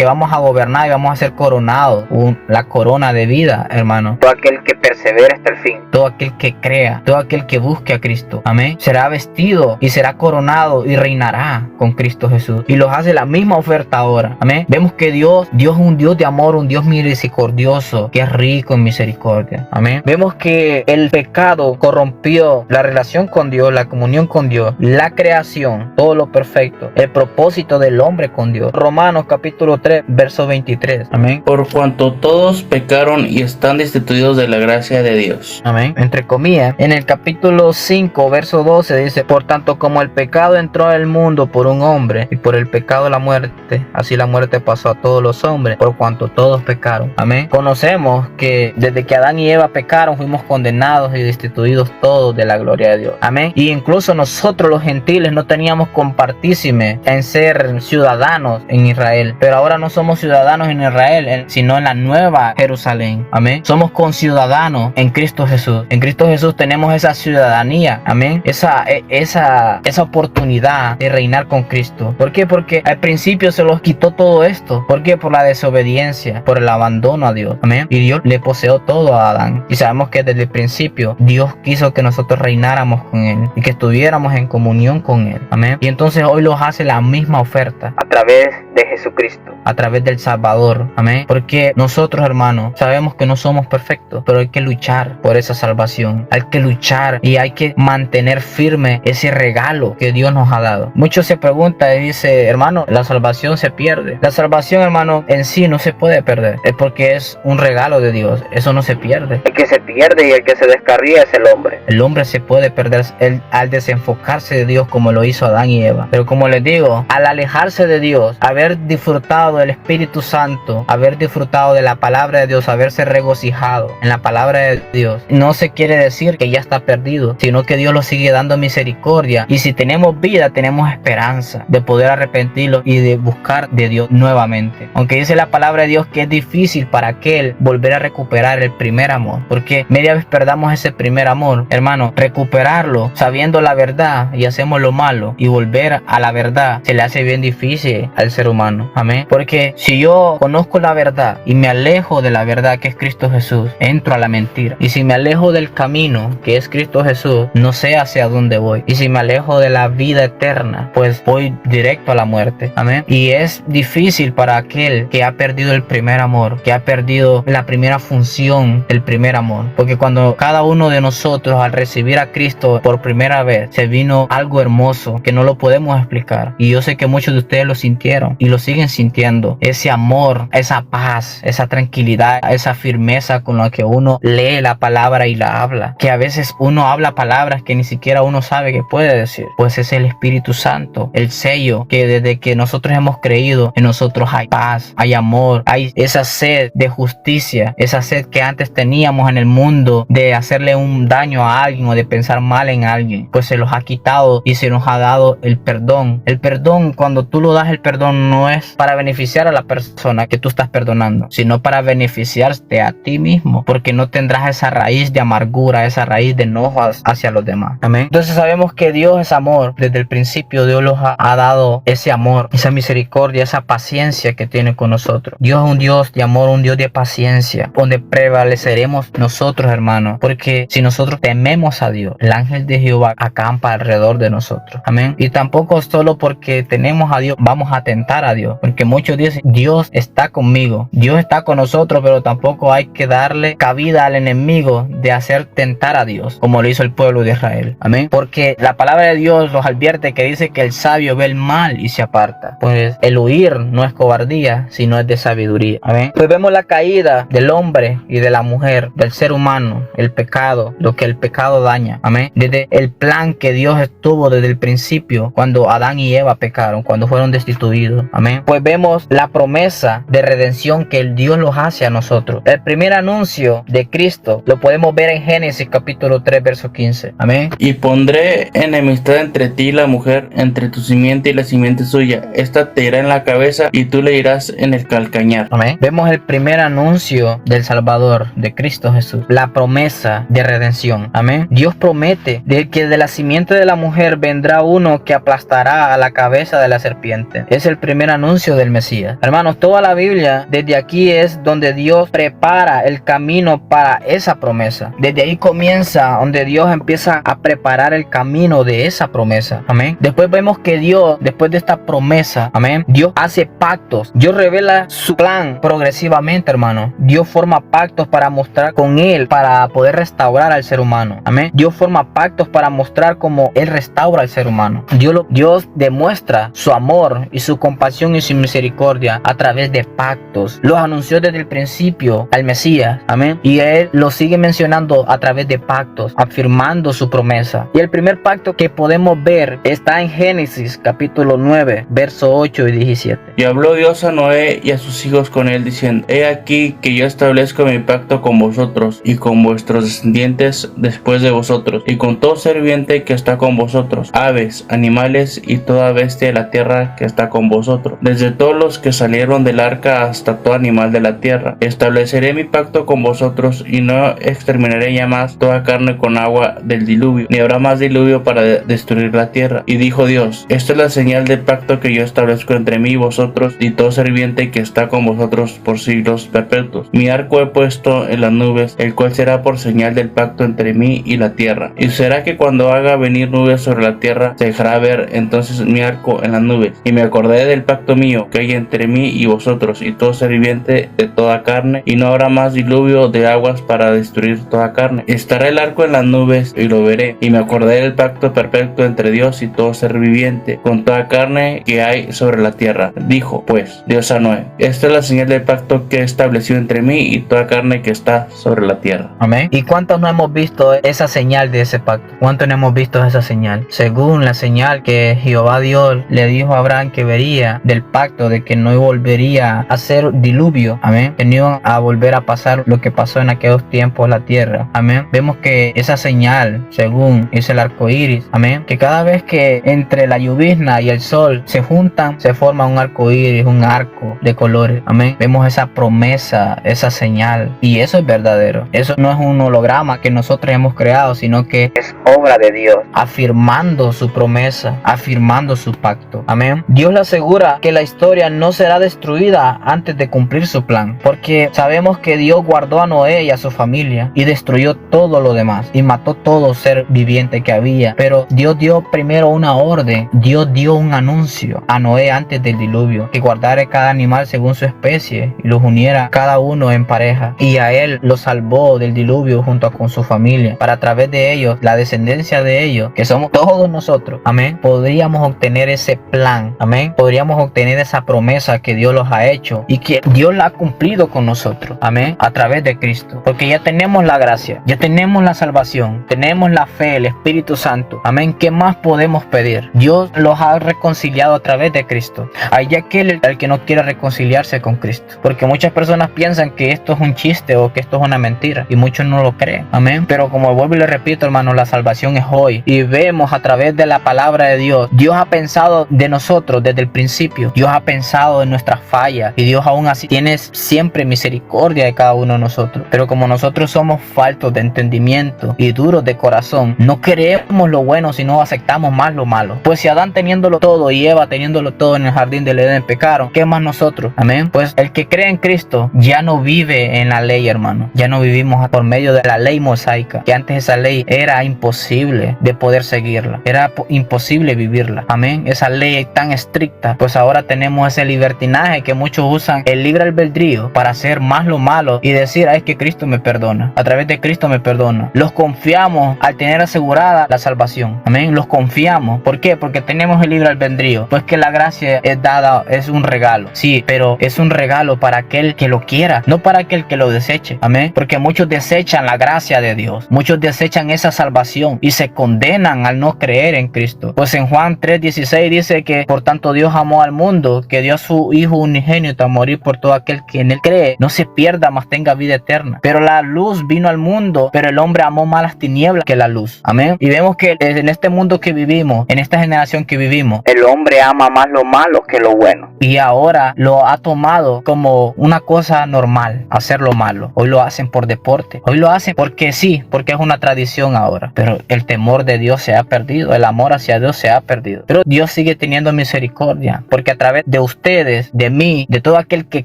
vamos a gobernar y vamos a ser coronados. La corona de vida, hermano. Todo aquel que persevera hasta el fin. Todo aquel que crea. Todo aquel que busque a Cristo. Amén. Será vestido y será coronado y reinará con Cristo Jesús. Y los hace la misma oferta ahora. Amén. Vemos que Dios es un Dios de amor, un Dios misericordioso, que es rico en misericordia. Amén. Vemos que el pecado corrompió la relación con Dios, la comunión con Dios, la creación, todo lo perfecto, el propósito del hombre con Dios. Romanos capítulo 3, verso 23. Amén. Por cuanto todos pecaron y están destituidos de la gracia de Dios. Amén. Entre comillas, en el capítulo 5, verso 12 dice: por tanto, como el pecado entró al mundo por un hombre, y por el pecado la muerte, así la muerte pasó a todos los hombres, por cuanto todos pecaron. Amén. Conocemos que desde que Adán y Eva pecaron, fuimos condenados y destituidos todos de la gloria de Dios. Amén. Y incluso nosotros los gentiles no teníamos compartísime en ser ciudadanos en Israel, pero ahora no somos ciudadanos en Israel, sino en la nueva Jerusalén. Amén. Somos conciudadanos en Cristo Jesús. En Cristo Jesús tenemos esa ciudadanía. Amén. Esa oportunidad de reinar con Cristo. ¿Por qué? Porque al principio se los quitó todo esto. ¿Por qué? Por la desobediencia, por el abandono a Dios. Amén. Y Dios le poseó todo a Adán. Y sabemos que desde el principio Dios quiso que nosotros reináramos con Él y que estuviéramos en comunión con Él. Amén. Y entonces hoy los hace la misma oferta a través de Jesucristo, a través del Salvador. Amén. Porque nosotros, hermanos, sabemos que no somos perfectos, pero hay que luchar por esa salvación. Hay que luchar y hay que mantener firme ese regalo que Dios nos ha dado. Muchos se preguntan y dicen: hermano, la salvación se pierde. La salvación, hermano, en sí no se puede perder. Es porque es un regalo de Dios. Eso no se pierde. El que se pierde y el que se descarría es el hombre. El hombre se puede perder al desenfocarse de Dios, como lo hizo Adán y Eva. Pero como les digo, al alejarse de Dios, haber disfrutado del Espíritu Santo, haber disfrutado de la palabra de Dios, haberse regocijado en la palabra de Dios, no se quiere decir que ya está perdido, sino que Dios lo sigue dando misericordia. Y si tenemos vida, tenemos esperanza de poder arrepentirlo y de buscar de Dios nuevamente. Aunque dice la palabra de Dios que es difícil para aquel volver a recuperar el primer amor, porque media vez perdamos ese primer amor, hermano, recuperarlo sabiendo la verdad y hacemos lo malo y volver a la verdad se le hace bien difícil al ser humano. Amén. Porque si yo conozco la verdad y me alejo de la verdad que es Cristo Jesús, entro a la mentira. Y si me alejo del camino que es Cristo Jesús, no sé hacia dónde voy. Y si me alejo de la vida eterna, pues voy directo a la muerte. Amén. Y es difícil para aquel que ha perdido el primer amor, que ha perdido la primera función del primer amor. Porque cuando cada uno de nosotros al recibir a Cristo por primera vez, se vino algo hermoso que no lo podemos explicar. Y yo sé que muchos de ustedes lo sintieron y lo siguen sintiendo. Ese amor, esa paz, esa tranquilidad, esa firmeza con la que uno lee la palabra y la habla. Que a veces uno habla palabras que ni siquiera uno sabe que puede decir. Pues es el Espíritu Santo, el sello que desde que nosotros hemos creído, en nosotros hay paz, hay amor, hay esa sed de justicia, esa sed que antes teníamos en el mundo de hacerle un daño a alguien o de pensar mal en alguien. Pues se los ha quitado y se nos ha dado el perdón. El perdón, cuando tú lo das el perdón, no es para beneficiar a la persona que tú estás perdonando, sino para beneficiarte a ti mismo, porque no tendrás esa raíz de amargura, esa raíz de enojo hacia los demás. Amén. Entonces sabemos que Dios es amor. Desde el principio Dios nos ha dado ese amor, esa misericordia, esa paciencia que tiene con nosotros. Dios es un Dios de amor, un Dios de paciencia, donde prevaleceremos nosotros, hermanos, porque si nosotros tememos a Dios, el ángel de Jehová acampa alrededor de nosotros. Amén. Y tampoco solo porque tenemos a Dios vamos a tentar a Dios, porque muchos dicen Dios está conmigo, Dios está con nosotros, pero tampoco hay que darle cabida al enemigo de hacer tentar a Dios, como lo hizo el pueblo de Israel. Amén. Porque la palabra de Dios nos advierte que dice que el sabio ve el mal y se aparta. Pues el huir no es cobardía, sino es de sabiduría. Amén. Pues vemos la caída del hombre y de la mujer, del ser humano, el pecado, lo que el pecado daña. Amén. Desde el plan que Dios estuvo desde el principio, cuando Adán y Eva pecaron, cuando fueron destituidos. Amén. Pues vemos la promesa de redención que el Dios los hace a nosotros. El primer anuncio de Cristo lo podemos ver en Génesis capítulo 3 verso 15. Amén. Y pondré enemistad entre ti y la mujer, entre tu simiente y la simiente suya. Esta te irá en la cabeza y tú le irás en el calcañar. Amén. Vemos el primer anuncio del Salvador, de Cristo Jesús. La promesa de redención. Amén. Dios promete de que de la simiente de la mujer vendrá uno que aplastará a la cabeza de la serpiente. Es el primer anuncio del Mesías. Hermanos, toda la Biblia desde aquí es donde Dios prepara el camino para esa promesa. Desde ahí comienza donde Dios empieza a preparar el camino de esa promesa. Amén. Después vemos que Dios, después de esta promesa, amén, Dios hace pactos. Dios revela su plan progresivamente, hermano. Dios forma pactos para mostrar con Él, para poder restaurar al ser humano. Amén. Dios forma pactos para mostrar cómo Él restaura al ser humano. Dios demuestra su amor y su compasión y su misericordia a través de pactos. Los anunció desde el principio al Mesías. Amén. Y Él lo sigue mencionando a través de pactos, afirmando su promesa. Y el primer pacto que podemos ver está en Génesis capítulo 9, verso 8 y 17. Y habló Dios a Noé y a sus hijos con él, diciendo: He aquí que yo establezco mi pacto con vosotros y con vuestros descendientes después de vosotros, y con todo ser viviente que está con vosotros, aves, animales y toda bestia de la tierra que está con vosotros, desde todos los que salieron del arca hasta todo animal de la tierra. Estableceré mi pacto con vosotros y no exterminaré ya más toda carne con agua del diluvio, ni habrá más diluvio para destruir la tierra. Y dijo Dios: Esta es la señal del pacto que yo establezco entre mí y vosotros y todo ser viviente que está con vosotros por siglos perpetuos. Mi arco he puesto en las nubes, el cual será por señal del pacto entre mí y la tierra. Y será que cuando haga venir nubes sobre la tierra, se dejará ver entonces mi arco en las nubes. Y me acordaré del pacto mío que hay entre mí y vosotros y todo ser viviente de toda carne, y no habrá más diluvio de aguas para destruir toda carne. Estará el arco en las nubes y lo veré, y me acordaré del pacto perfecto entre Dios y todo ser viviente con toda carne que hay sobre la tierra. Dijo pues Dios a Noé: Esta es la señal del pacto que he establecido entre mí y toda carne que está sobre la tierra. Amén. ¿Y cuántos no hemos visto esa señal de ese pacto? ¿Cuántos no hemos visto esa señal? Según la señal que Jehová Dios le dijo a Abraham que vería del pacto, de que no volvería a hacer diluvio. Amén. Que no iban a volver a pasar lo que pasó en aquellos tiempos en la tierra. Amén. Vemos que esa señal, según es el arco iris. Amén. Que cada vez que entre la llovizna y el sol se juntan, se forma un arco iris, un arco de colores. Amén. Vemos esa promesa, esa señal. Y eso es verdadero. Eso no es un holograma que nosotros hemos creado, sino que es obra de Dios, afirmando su promesa, afirmando su pacto. Amén. Dios le asegura que la historia no será destruida antes de cumplir su plan, porque sabemos que Dios guardó a Noé y a su familia y destruyó todo lo demás y mató todo ser viviente que había. Pero Dios dio primero una orden. Dios dio un anuncio a Noé antes del diluvio, que guardara cada animal según su especie y los uniera cada uno en pareja, y a él lo salvó del diluvio junto con su familia, para a través de ellos, la descendencia de ellos, que somos todos nosotros, amén, podríamos obtener ese plan, amén, amén, podríamos obtener esa promesa que Dios los ha hecho y que Dios la ha cumplido con nosotros, amén, a través de Cristo, porque ya tenemos la gracia, ya tenemos la salvación, tenemos la fe, el Espíritu Santo, amén. ¿Qué más podemos pedir? Dios los ha reconciliado a través de Cristo. Hay aquel el que no quiere reconciliarse con Cristo, porque muchas personas piensan que esto es un chiste o que esto es una mentira y muchos no lo creen, amén. Pero como vuelvo y le repito, hermano, la salvación es hoy y vemos a través de la palabra de Dios. Dios ha pensado de nosotros desde el principio. Dios ha pensado en nuestras fallas y Dios aún así tiene siempre misericordia de cada uno de nosotros. Pero como nosotros somos faltos de entendimiento y duros de corazón, no queremos lo bueno sino aceptamos más lo malo. Pues si Adán teniéndolo todo y Eva teniéndolo todo en el jardín del Edén pecaron, ¿qué más nosotros? Amén. Pues el que cree en Cristo ya no vive en la ley, hermano. Ya no vivimos por medio de la ley mosaica, que antes esa ley era imposible de poder seguirla, era imposible vivirla, amén. Esa ley tan estricta, pues ahora tenemos ese libertinaje que muchos usan el libre albedrío para hacer más lo malo y decir, es que Cristo me perdona, a través de Cristo me perdona. Los confiamos al tener asegurada la salvación, amén. Los confiamos, ¿por qué? Porque tenemos el libre albedrío, pues que la gracia es dada, es un regalo, sí, pero es un regalo para aquel que lo quiera, no para aquel que lo deseche, amén. Porque muchos desechan la gracia de Dios, muchos desechan esa salvación y se condenan al no creer en Cristo. Pues en Juan 3:16 dice que por tanto Dios amó al mundo, que dio a su Hijo unigénito a morir por todo aquel que en él cree, no se pierda, mas tenga vida eterna. Pero la luz vino al mundo, pero el hombre amó más las tinieblas que la luz, amén. Y vemos que en este mundo que vivimos, en esta generación que vivimos, el hombre ama más lo malo que lo bueno, y ahora lo ha tomado como una cosa normal hacer lo malo. Hoy lo hacen por deporte, hoy lo hacen porque sí, porque es una tradición ahora, pero el temor de Dios se ha perdido, el amor hacia Dios se ha perdido. Pero Dios sigue teniendo misericordia, porque a través de ustedes, de mí, de todo aquel que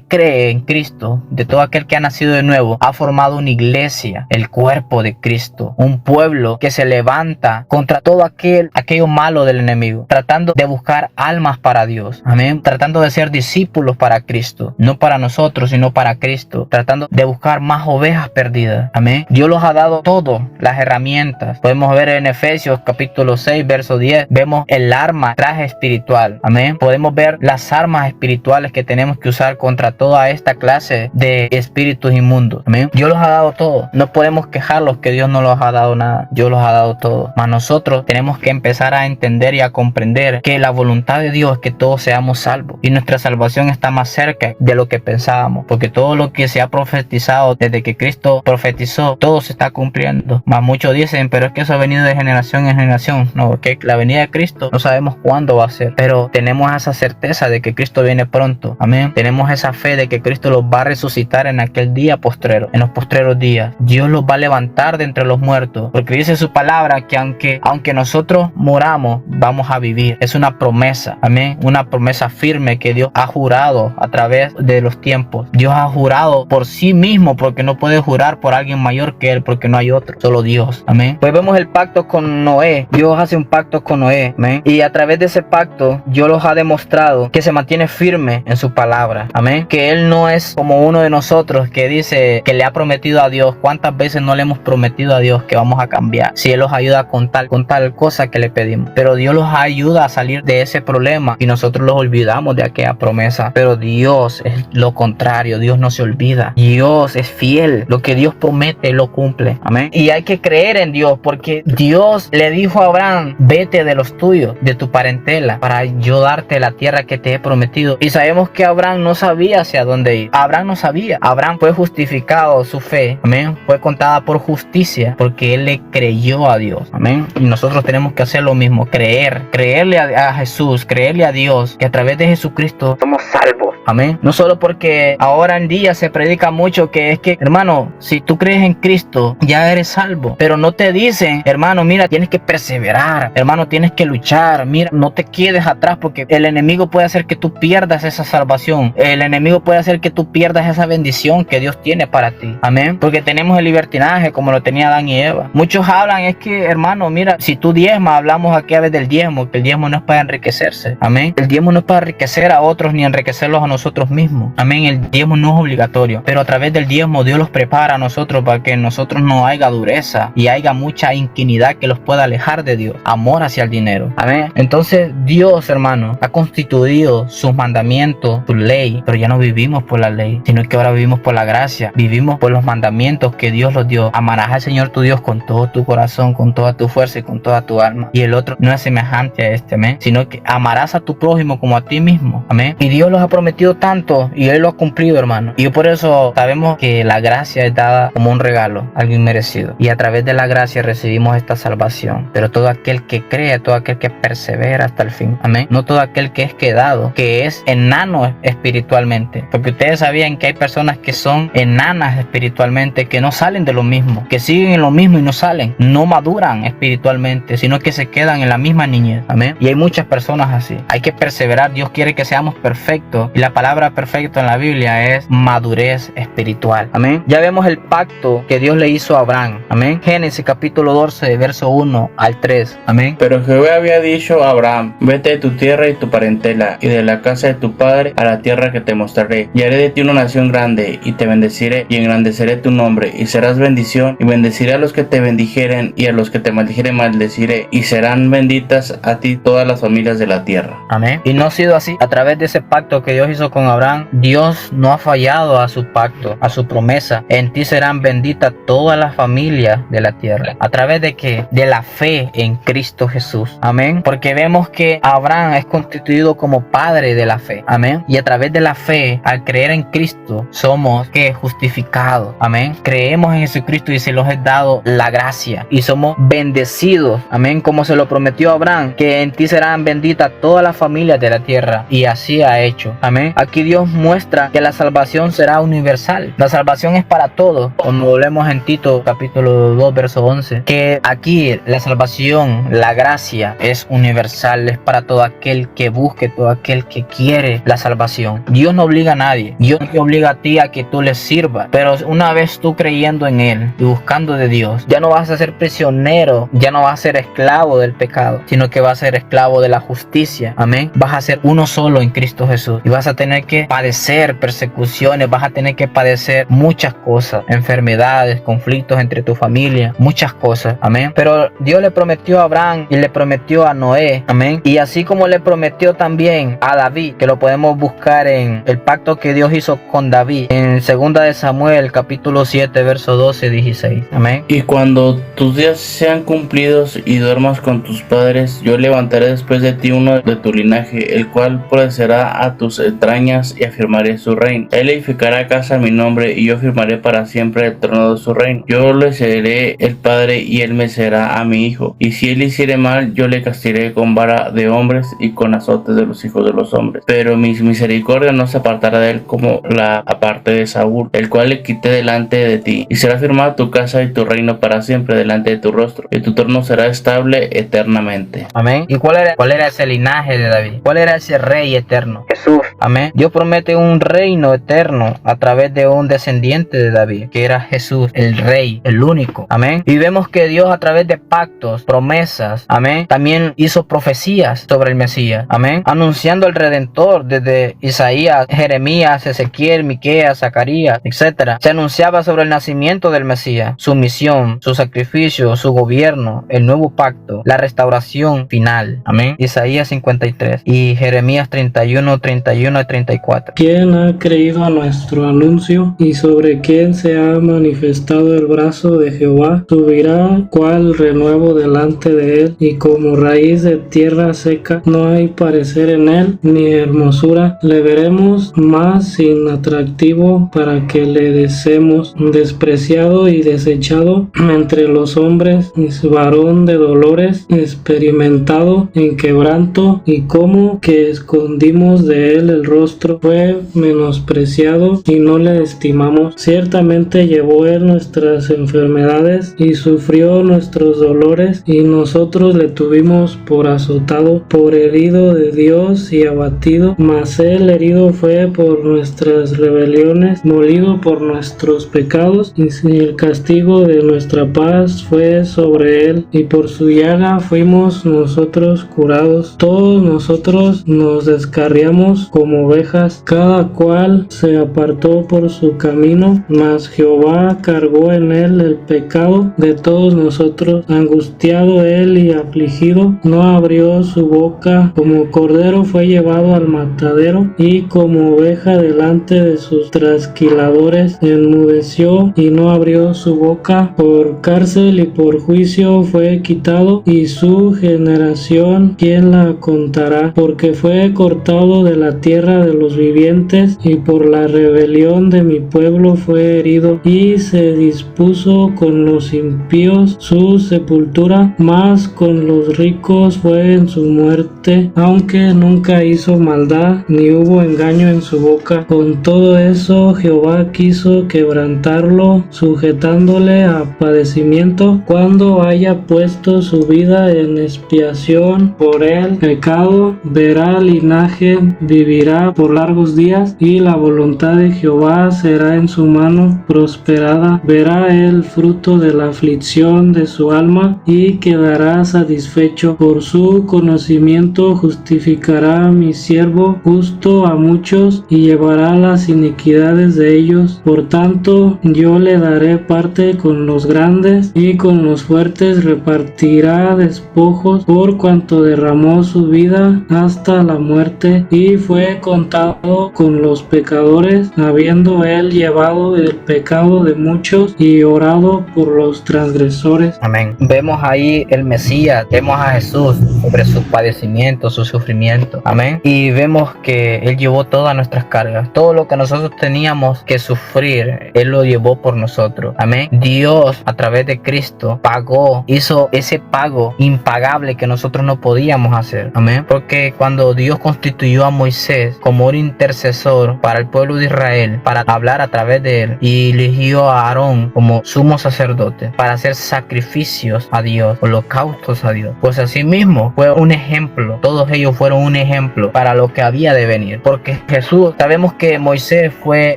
cree en Cristo, de todo aquel que ha nacido de nuevo, ha formado una iglesia, el cuerpo de Cristo, un pueblo que se levanta contra todo aquello malo del enemigo, tratando de buscar almas para Dios, amén, tratando de ser discípulos para Cristo, no para nosotros sino para Cristo, tratando de buscar más ovejas perdidas, amén. Dios los ha dado todo, las herramientas. Podemos ver en Efesios capítulo 6 verso 10, vemos el arma, traje espiritual, amén. Podemos ver las armas espirituales que tenemos que usar contra toda esta clase de espíritus inmundos, amén. Dios los ha dado todo, no podemos quejarlos que Dios no los ha dado nada, Dios los ha dado todo, mas nosotros tenemos que empezar a entender y a comprender que la voluntad de Dios es que todos seamos salvos y nuestra salvación está más cerca de lo que pensábamos, porque todo lo que se ha profetizado desde que Cristo profetizó, todo se está cumpliendo. Mas muchos dicen, pero es que eso ha venido de generación en generación. No, que la venida de Cristo no sabemos cuándo va a ser, pero tenemos esa certeza de que Cristo viene pronto, amén. Tenemos esa fe de que Cristo los va a resucitar en aquel día postrero, en los postreros días. Dios los va a levantar de entre los muertos, porque dice su palabra que aunque nosotros moramos, vamos a vivir. Es una promesa, amén, una promesa firme que Dios ha jurado a través de los tiempos. Dios ha jurado por sí mismo, porque no puede jurar por alguien mayor que él, porque no hay otro, solo Dios, amén. Pues vemos el pacto con Noé. Dios hace un pacto con Noé, amén, y a través de ese pacto Dios los ha demostrado que se mantiene firme en su palabra, amén, que él no es como uno de nosotros que dice que le ha prometido a Dios. ¿Cuántas veces no le hemos prometido a Dios que vamos a cambiar si él los ayuda con tal cosa que le pedimos? Pero Dios los ayuda a salir de ese problema y nosotros los olvidamos de aquella promesa. Pero Dios es lo contrario, Dios no se olvida, Dios es fiel, lo que Dios promete lo cumple, amén. Y hay que creer en Dios, porque Dios le dijo a Abraham, vete de los tuyos, de tu parentela, para yo darte la tierra que te he prometido. Y sabemos que Abraham no sabía hacia dónde ir. Abraham no sabía. Abraham fue justificado, su fe, amén, fue contada por justicia porque él le creyó a Dios, amén. Y nosotros tenemos que hacer lo mismo, creerle a Jesús, creerle a Dios, que a través de Jesucristo somos salvos, amén. No solo porque ahora en día se predica mucho que es que, hermano, si tú crees en Cristo ya eres salvo, pero no te dicen, hermano, mira, tienes que perseverar, hermano, tienes que luchar, mira, no te quedes atrás, porque el enemigo puede hacer que tú pierdas esa salvación, el enemigo puede hacer que tú pierdas esa bendición que Dios tiene para ti, amén, porque tenemos el libertinaje como lo tenía Adán y Eva. Muchos hablan, es que, hermano, mira, si tú diezmas, hablamos aquí a veces del diezmo, que el diezmo no es para enriquecerse, amén, el diezmo no es para enriquecer a otros ni enriquecerlos a nosotros mismos, amén. El diezmo no es obligatorio, pero a través del diezmo Dios los prepara a nosotros para que en nosotros no haya dureza y haya mucha inquinidad que los pueda alejar de Dios, amor hacia el dinero, amén. Entonces Dios, hermano, hermano, ha constituido sus mandamientos, su ley, pero ya no vivimos por la ley, sino que ahora vivimos por la gracia, vivimos por los mandamientos que Dios los dio. Amarás al Señor tu Dios con todo tu corazón, con toda tu fuerza y con toda tu alma. Y el otro no es semejante a este, amén, sino que amarás a tu prójimo como a ti mismo, amén. Y Dios los ha prometido tanto y Él lo ha cumplido, hermano. Y por eso sabemos que la gracia es dada como un regalo, algo inmerecido. Y a través de la gracia recibimos esta salvación. Pero todo aquel que cree, todo aquel que persevera hasta el fin, amén. No todo aquel que es quedado, que es enano espiritualmente. Porque ustedes sabían que hay personas que son enanas espiritualmente, que no salen de lo mismo, que siguen en lo mismo y no salen, no maduran espiritualmente, sino que se quedan en la misma niñez, amén. Y hay muchas personas así. Hay que perseverar. Dios quiere que seamos perfectos, y la palabra perfecto en la Biblia es madurez espiritual, amén. Ya vemos el pacto que Dios le hizo a Abraham, amén. Génesis capítulo 12, verso 1 al 3, amén. Pero Jehová había dicho a Abraham: vete de tu tierra y tu parentela, y de la casa de tu padre a la tierra que te mostraré, y haré de ti una nación grande, y te bendeciré, y engrandeceré tu nombre, y serás bendición, y bendeciré a los que te bendijeren, y a los que te maldijeren maldeciré, y serán benditas a ti todas las familias de la tierra. Amén. Y no ha sido así. A través de ese pacto que Dios hizo con Abraham, Dios no ha fallado a su pacto, a su promesa. En ti serán benditas todas las familias de la tierra. ¿A través de qué? De la fe en Cristo Jesús. Amén. Porque vemos que Abraham es constituido como padre de la fe. Amén. Y a través de la fe, al creer en Cristo, somos ¿qué? Justificados. Amén. Creemos en Jesucristo y se nos es dado la gracia. Y somos bendecidos. Amén. Como se lo prometió a Abraham, que en ti serán benditas todas las familias de la tierra. Y así ha hecho. Amén. Aquí Dios muestra que la salvación será universal. La salvación es para todos. Como leemos en Tito capítulo 2 verso 11, que aquí la salvación, la gracia es universal, es para todo aquel que busque, todo aquel que quiere la salvación. Dios no obliga a nadie. Dios no te obliga a ti a que tú le sirvas, pero una vez tú creyendo en Él y buscando de Dios, ya no vas a ser prisionero, ya no vas a ser esclavo del pecado, sino que vas a ser esclavo de la justicia. Amén. Vas a ser uno solo en Cristo Jesús y vas a tener que padecer persecuciones, vas a tener que padecer muchas cosas, enfermedades, conflictos entre tu familia, muchas cosas. Amén. Pero Dios le prometió a Abraham y le prometió a Noé. Amén. Y así como le prometió también a David, que lo podemos buscar en el pacto que Dios hizo con David en 2 de Samuel capítulo 7 verso 12-16. Amén. Y cuando tus días sean cumplidos y duermas con tus padres, yo levantaré después de ti uno de tu linaje, el cual procederá a tus entrañas, y afirmaré su reino. Él edificará casa a mi nombre, y yo firmaré para siempre el trono de su reino. Yo le seré el padre, y él me será a mi hijo. Y si él hiciere mal, yo le castigaré con vara de hombres y con azotes de los hijos de los hombres. Pero mi misericordia no se apartará de él como la aparte de Saúl, el cual le quité delante de ti. Y será firmada tu casa y tu reino para siempre delante de tu rostro, y tu trono será estable eternamente. Amén. ¿Y cuál era ese linaje de David? ¿Cuál era ese rey eterno? Jesús. Amén. Dios promete un reino eterno a través de un descendiente de David, que era Jesús, el rey, el único. Amén. Y vemos que Dios a través de pactos, promesas, amén, también hizo profecías sobre el Mesías. Amén. Anunciando al Redentor desde Isaías, Jeremías, Ezequiel, Miqueas, Zacarías, etc. Se anunciaba sobre el nacimiento del Mesías, su misión, su sacrificio, su gobierno, el nuevo pacto, la restauración final. Amén. Isaías 53 y Jeremías 31, 31 y 34. ¿Quién ha creído a nuestro anuncio? ¿Y sobre quién se ha manifestado el brazo de Jehová? Subirá cual renuevo delante de él, y como raíz de tierra seca, no hay parecer en él, ni hermosura. Le veremos más sin atractivo para que le deseemos, despreciado y desechado entre los hombres, es varón de dolores, experimentado en quebranto, y como que escondimos de él el rostro, fue menospreciado y no le estimamos. Ciertamente llevó él nuestras enfermedades y sufrió nuestros dolores, y nosotros le tuvimos por azotado, por herido de Dios y abatido. Mas él herido fue por nuestras rebeliones, molido por nuestros pecados, y el castigo de nuestra paz fue sobre él, y por su llaga fuimos nosotros curados. Todos nosotros nos descarriamos como ovejas, cada cual se apartó por su camino, mas Jehová cargó en él el pecado de todos nosotros. Angustiado él y afligido, no abrió su boca, boca. Como cordero fue llevado al matadero, y como oveja delante de sus trasquiladores, enmudeció y no abrió su boca. Por cárcel y por juicio fue quitado, y su generación, ¿quién la contará? Porque fue cortado de la tierra de los vivientes, y por la rebelión de mi pueblo fue herido, y se dispuso con los impíos su sepultura, mas con los ricos fue en su muerte, aunque nunca hizo maldad, ni hubo engaño en su boca. Con todo eso Jehová quiso quebrantarlo, sujetándole a padecimiento, cuando haya puesto su vida en expiación por el pecado. Verá linaje, vivirá por largos días, y la voluntad de Jehová será en su mano prosperada. Verá el fruto de la aflicción de su alma, y quedará satisfecho. Por su conocimiento justificará a mi siervo justo a muchos, y llevará las iniquidades de ellos. Por tanto, yo le daré parte con los grandes, y con los fuertes repartirá despojos, por cuanto derramó su vida hasta la muerte, y fue contado con los pecadores, habiendo él llevado el pecado de muchos y orado por los transgresores. Amén. Vemos ahí el Mesías, vemos a Jesús sobre sus padecimientos, su sufrimiento. Amén. Y vemos que Él llevó todas nuestras cargas. Todo lo que nosotros teníamos que sufrir, Él lo llevó por nosotros. Amén. Dios, a través de Cristo, pagó, hizo ese pago impagable que nosotros no podíamos hacer. Amén. Porque cuando Dios constituyó a Moisés como un intercesor para el pueblo de Israel, para hablar a través de él, y eligió a Aarón como sumo sacerdote para hacer sacrificios a Dios, holocaustos a Dios, pues así mismo fue un ejemplo. Todos ellos fueron un ejemplo para lo que había de venir. Porque Jesús, sabemos que Moisés fue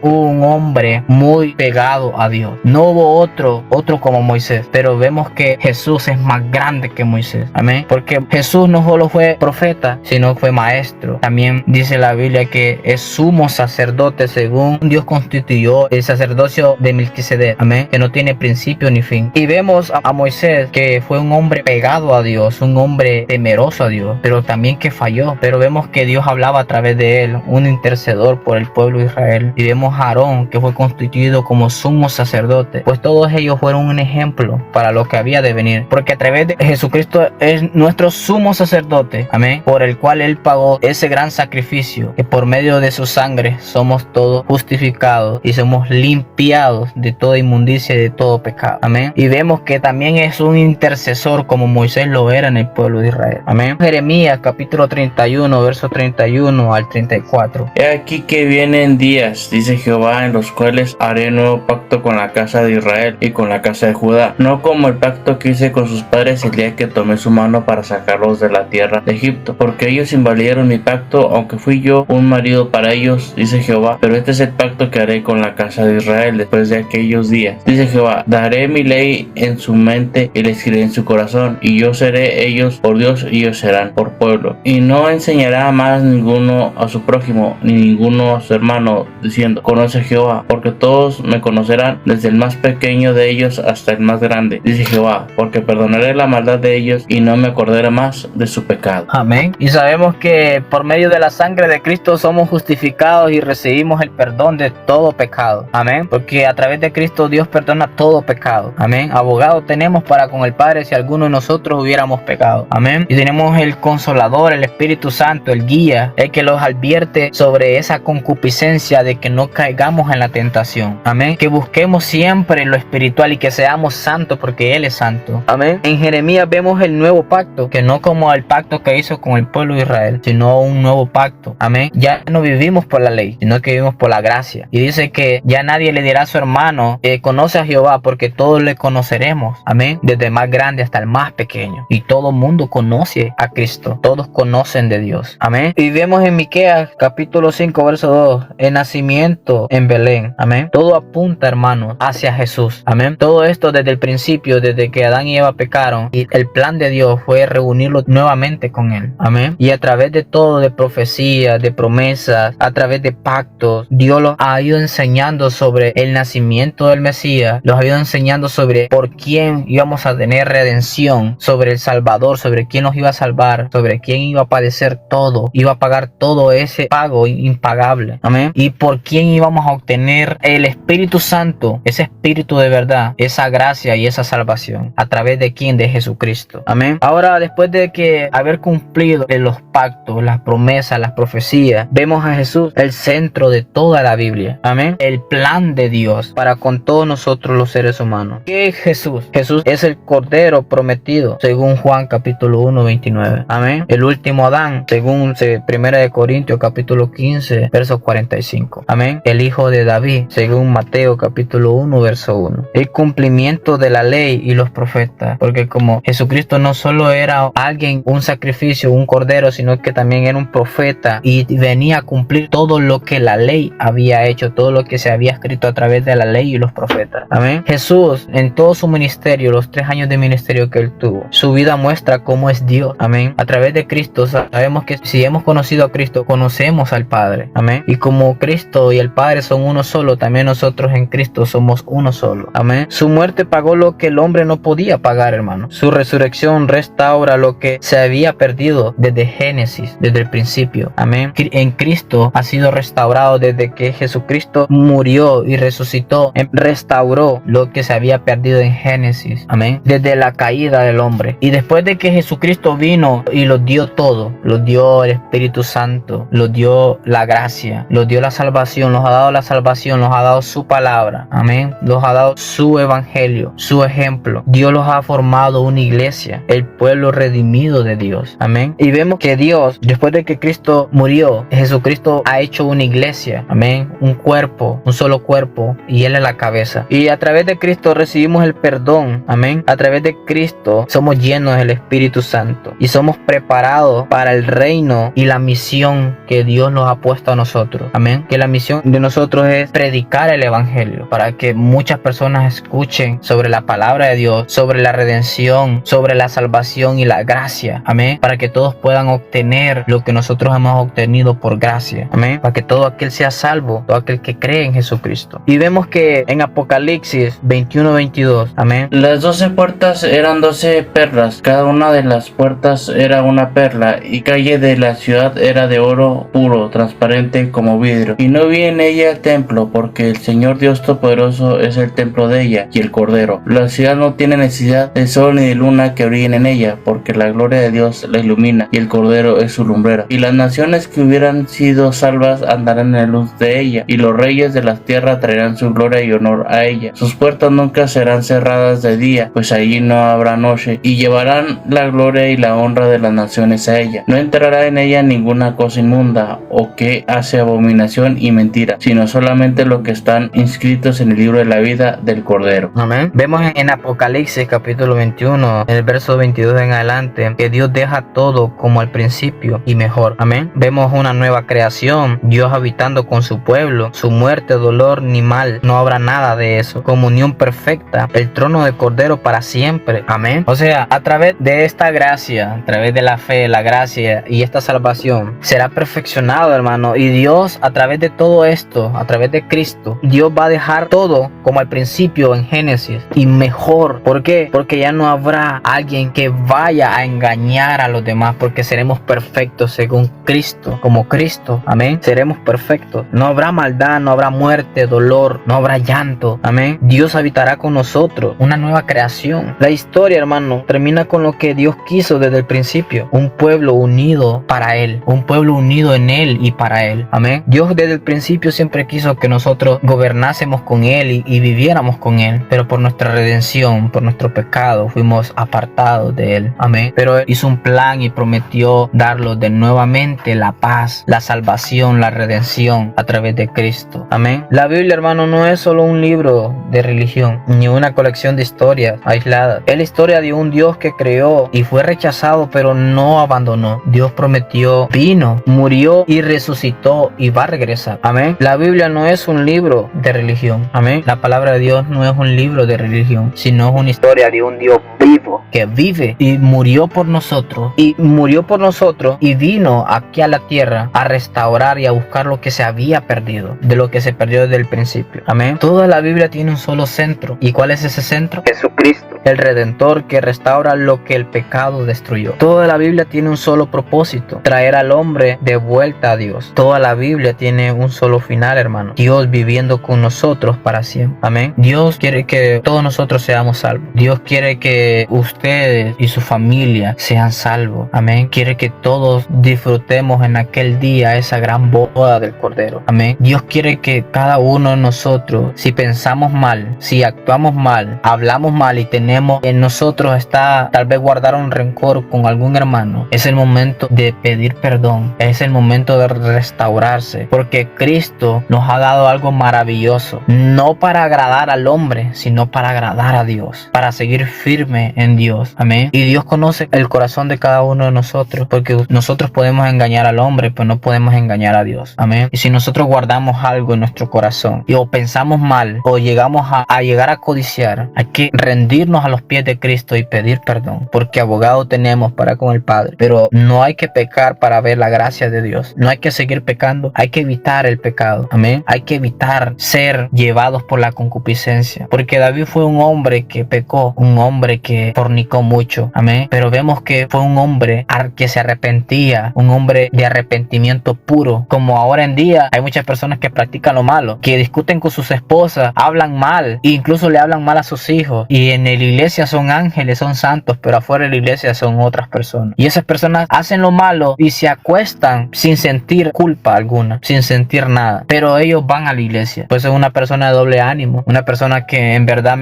un hombre muy pegado a Dios. No hubo otro como Moisés, pero vemos que Jesús es más grande que Moisés. Amén. Porque Jesús no solo fue profeta, sino fue maestro. También dice la Biblia que es sumo sacerdote según Dios constituyó el sacerdocio de Melquisedec. Amén. Que no tiene principio ni fin. Y vemos a Moisés que fue un hombre pegado a Dios, un hombre temeroso a Dios, pero también que falló. Pero vemos que Dios hablaba a través de él, un intercedor por el pueblo de Israel. Y vemos a Aarón, que fue constituido como sumo sacerdote. Pues todos ellos fueron un ejemplo para lo que había de venir. Porque a través de Jesucristo es nuestro sumo sacerdote. Amén. Por el cual él pagó ese gran sacrificio, que por medio de su sangre somos todos justificados y somos limpiados de toda inmundicia y de todo pecado. Amén. Y vemos que también es un intercesor como Moisés lo era en el pueblo de Israel. Amén. Jeremías capítulo 31, verso 31 al 34. He aquí que vienen días, dice Jehová, en los cuales haré nuevo pacto con la casa de Israel y con la casa de Judá, no como el pacto que hice con sus padres el día que tomé su mano para sacarlos de la tierra de Egipto, porque ellos invalidaron mi pacto, aunque fui yo un marido para ellos, dice Jehová. Pero este es el pacto que haré con la casa de Israel después de aquellos días, dice Jehová. Daré mi ley en su mente y la escribiré en su corazón, y yo seré ellos por Dios y ellos serán por pueblo. Y no enseñará más ninguno a su prójimo ni ninguno a su hermano, diciendo: conoce a Jehová, porque todos me conocerán, desde el más pequeño de ellos hasta el más grande, dice Jehová, porque perdonaré la maldad de ellos y no me acordaré más de su pecado. Amén. Y sabemos que por medio de la sangre de Cristo somos justificados y recibimos el perdón de todo pecado. Amén. Porque a través de Cristo Dios perdona todo pecado. Amén. Abogado tenemos para con el Padre si alguno de nosotros hubiéramos pecado. Amén. Y tenemos el Consolador, el Espíritu Santo, el guía, el que los advierte sobre esa concupiscencia de que no caigamos en la tentación. Amén. Que busquemos siempre lo espiritual y que seamos santos porque Él es santo. Amén. En Jeremías vemos el nuevo pacto, que no como el pacto que hizo con el pueblo de Israel, sino un nuevo pacto. Amén. Ya no vivimos por la ley, sino que vivimos por la gracia. Y dice que ya nadie le dirá a su hermano: conoce a Jehová, porque todos le conoceremos. Amén. Desde el más grande hasta el más pequeño. Y todo mundo conoce a Cristo. Todos conocen de Dios. Amén. Y vemos en Miqueas capítulo 5 verso 2, el nacimiento en Belén. Amén. Todo apunta, hermanos, hacia Jesús. Amén. Todo esto desde el principio, desde que Adán y Eva pecaron, y el plan de Dios fue reunirlos nuevamente con Él. Amén. Y a través de todo, de profecías, de promesas, a través de pactos, Dios los ha ido enseñando sobre el nacimiento del Mesías, los ha ido enseñando sobre por quién íbamos a tener redención, sobre el Salvador, sobre quién nos iba a salvar, sobre sobre quién iba a padecer todo, iba a pagar todo ese pago impagable. Amén. Y por quién íbamos a obtener el Espíritu Santo, ese Espíritu de verdad, esa gracia y esa salvación. ¿A través de quién? De Jesucristo. Amén. Ahora, después de que haber cumplido los pactos, las promesas, las profecías, vemos a Jesús el centro de toda la Biblia. Amén. El plan de Dios para con todos nosotros los seres humanos. ¿Qué es Jesús? Jesús es el Cordero prometido, según Juan capítulo 1, 29. Amén. El último Adán, según 1 de Corintios capítulo 15, verso 45. Amén. El Hijo de David, según Mateo capítulo 1, verso 1. El cumplimiento de la ley y los profetas, porque como Jesucristo no solo era alguien, un sacrificio, un cordero, sino que también era un profeta y venía a cumplir todo lo que la ley había hecho, todo lo que se había escrito a través de la ley y los profetas. Amén. Jesús, en todo su ministerio, los 3 años de ministerio que él tuvo, su vida muestra cómo es Dios. Amén. A través de Cristo sabemos que si hemos conocido a Cristo, conocemos al Padre. Amén. Y como Cristo y el Padre son uno solo, también nosotros en Cristo somos uno solo. Amén. Su muerte pagó lo que el hombre no podía pagar, hermano. Su resurrección restaura lo que se había perdido desde Génesis, desde el principio. Amén. En Cristo ha sido restaurado desde que Jesucristo murió y resucitó. Restauró lo que se había perdido en Génesis. Amén. Desde la caída del hombre. Y después de que Jesucristo vino y lo dio todo, lo dio el Espíritu Santo, lo dio la gracia, lo dio la salvación, nos ha dado la salvación, nos ha dado su palabra. Amén. Nos ha dado su evangelio, su ejemplo. Dios los ha formado una iglesia, el pueblo redimido de Dios. Amén. Y vemos que Dios, después de que Cristo murió, Jesucristo ha hecho una iglesia. Amén. Un cuerpo, un solo cuerpo, y Él es la cabeza. Y a través de Cristo recibimos el perdón. Amén. A través de Cristo somos llenos del Espíritu Santo y somos preparados para el reino y la misión que Dios nos ha puesto a nosotros. Amén. Que la misión de nosotros es predicar el evangelio para que muchas personas escuchen sobre la palabra de Dios, sobre la redención, sobre la salvación y la gracia. Amén. Para que todos puedan obtener lo que nosotros hemos obtenido por gracia. Amén. Para que todo aquel sea salvo, todo aquel que cree en Jesucristo. Y vemos que en Apocalipsis 21-22, amén. Las 12 puertas eran 12 perlas, cada una de las puertas era una perla, y calle de la ciudad era de oro puro, transparente como vidrio. Y no vi en ella templo, porque el Señor Dios Todopoderoso es el templo de ella, y el Cordero. La ciudad no tiene necesidad de sol ni de luna que brillen en ella, porque la gloria de Dios la ilumina, y el Cordero es su lumbrera. Y las naciones que hubieran sido salvas andarán en la luz de ella, y los reyes de la tierra traerán su gloria y honor a ella. Sus puertas nunca serán cerradas de día, pues allí no habrá noche, y llevarán la gloria y la honra de las naciones a ella. No entrará en ella ninguna cosa inmunda, o que hace abominación y mentira, sino solamente lo que están inscritos en el libro de la vida del Cordero. Amén. Vemos en Apocalipsis capítulo 21, en el verso 22 en adelante, que Dios deja todo como al principio y mejor. Amén. Vemos una nueva creación, Dios habitando con su pueblo, su muerte, dolor ni mal, no habrá nada de eso. Comunión perfecta, el trono del Cordero para siempre. Amén. O sea, a través de esta gracia, a través de la fe, la gracia y esta salvación, será perfeccionado, hermano. Y Dios, a través de todo esto, a través de Cristo, Dios va a dejar todo como al principio en Génesis y mejor. ¿Por qué? Porque ya no habrá alguien que vaya a engañar a los demás, porque seremos perfectos según Cristo, como Cristo. Amén. Seremos perfectos. No habrá maldad, no habrá muerte, dolor, no habrá llanto. Amén. Dios habitará con nosotros, una nueva creación. La historia, hermano, termina con lo que Dios quiso desde el principio, un pueblo unido para Él, un pueblo unido en Él y para Él. Amén. Dios desde el principio siempre quiso que nosotros gobernásemos con Él y viviéramos con Él, pero por nuestra redención, por nuestro pecado, fuimos apartados de Él. Amén. Pero Él hizo un plan y prometió darlo de nuevamente la paz, la salvación, la redención a través de Cristo. Amén. La Biblia, hermano, no es solo un libro de religión, ni una colección de historias aisladas. Es la historia de un Dios que creó y fue rechazado, pero no abandonó. Dios prometió, vino, murió y resucitó y va a regresar. Amén. La Biblia no es un libro de religión. Amén. La palabra de Dios no es un libro de religión, sino es una historia de un Dios vivo que vive y murió por nosotros y vino aquí a la tierra a restaurar y a buscar lo que se había perdido, de lo que se perdió desde el principio. Amén. Toda la Biblia tiene un solo centro. ¿Y cuál es ese centro? Jesucristo, el Redentor que restaura lo que el pecado destruyó. Toda la Biblia tiene un solo propósito: traer al hombre de vuelta a Dios. Toda la Biblia tiene un solo final, hermano: Dios viviendo con nosotros para siempre. Amén. Dios quiere que todos nosotros seamos salvos. Dios quiere que ustedes y su familia sean salvos. Amén. Quiere que todos disfrutemos en aquel día esa gran boda del Cordero. Amén. Dios quiere que cada uno de nosotros, si pensamos mal, si actuamos mal, hablamos mal y tenemos en nosotros está tal vez guardar un rencor con algún hermano, es el momento de pedir perdón. Es el momento de restaurarse, porque Cristo nos ha dado algo maravilloso, no para agradar al hombre, sino para agradar a Dios, para seguir firme en Dios. Amén. Y Dios conoce el corazón de cada uno de nosotros, porque nosotros podemos engañar al hombre, pero no podemos engañar a Dios. Amén. Y si nosotros guardamos algo en nuestro corazón o pensamos mal o llegamos a llegar a codiciar, hay que rendirnos a los pies de Cristo y pedir perdón, porque abogado tenemos para con el Padre. Pero no hay que pecar para ver la gracia de Dios. No hay que seguir pecando, hay que evitar el pecado. Amén. Hay que evitar ser llevados por la concupiscencia, porque David fue un hombre que pecó, un hombre que fornicó mucho. Amén. Pero vemos que fue un hombre que se arrepentía, un hombre de arrepentimiento puro. Como ahora en día hay muchas personas que practican lo malo, que discuten con sus esposas, hablan mal e incluso le hablan mal a sus hijos, y en la iglesia son ángeles, son santos, pero afuera de la iglesia son otras personas. Y esas personas hacen lo malo y se acuestan sin sentir culpa alguna, sin sentir nada, pero ellos van a la iglesia. Pues es una persona de doble ánimo, una persona que en verdad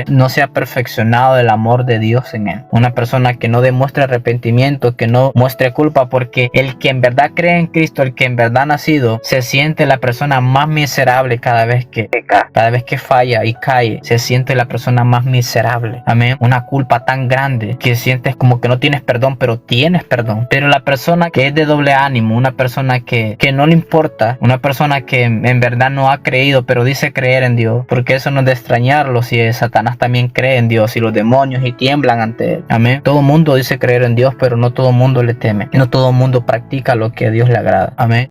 no se ha perfeccionado el amor de Dios en él, una persona que no demuestra arrepentimiento, que no muestre culpa, porque el que en verdad cree en Cristo, el que en verdad ha nacido, se siente la persona más miserable cada vez que peca, cada vez que falla y cae, se siente la persona más miserable. Amén. Una culpa tan grande que sientes como que no tienes perdón, pero tienes perdón. Pero la persona que es de doble ánimo, una persona que no le importa, una persona que en verdad no ha creído, pero dice creer en Dios, porque eso no es de extrañarlo si Satanás también cree en Dios y los demonios y tiemblan ante él. Amén. Todo mundo dice creer en Dios, pero no todo mundo le teme. No todo mundo practica lo que a Dios le agrada. Amén.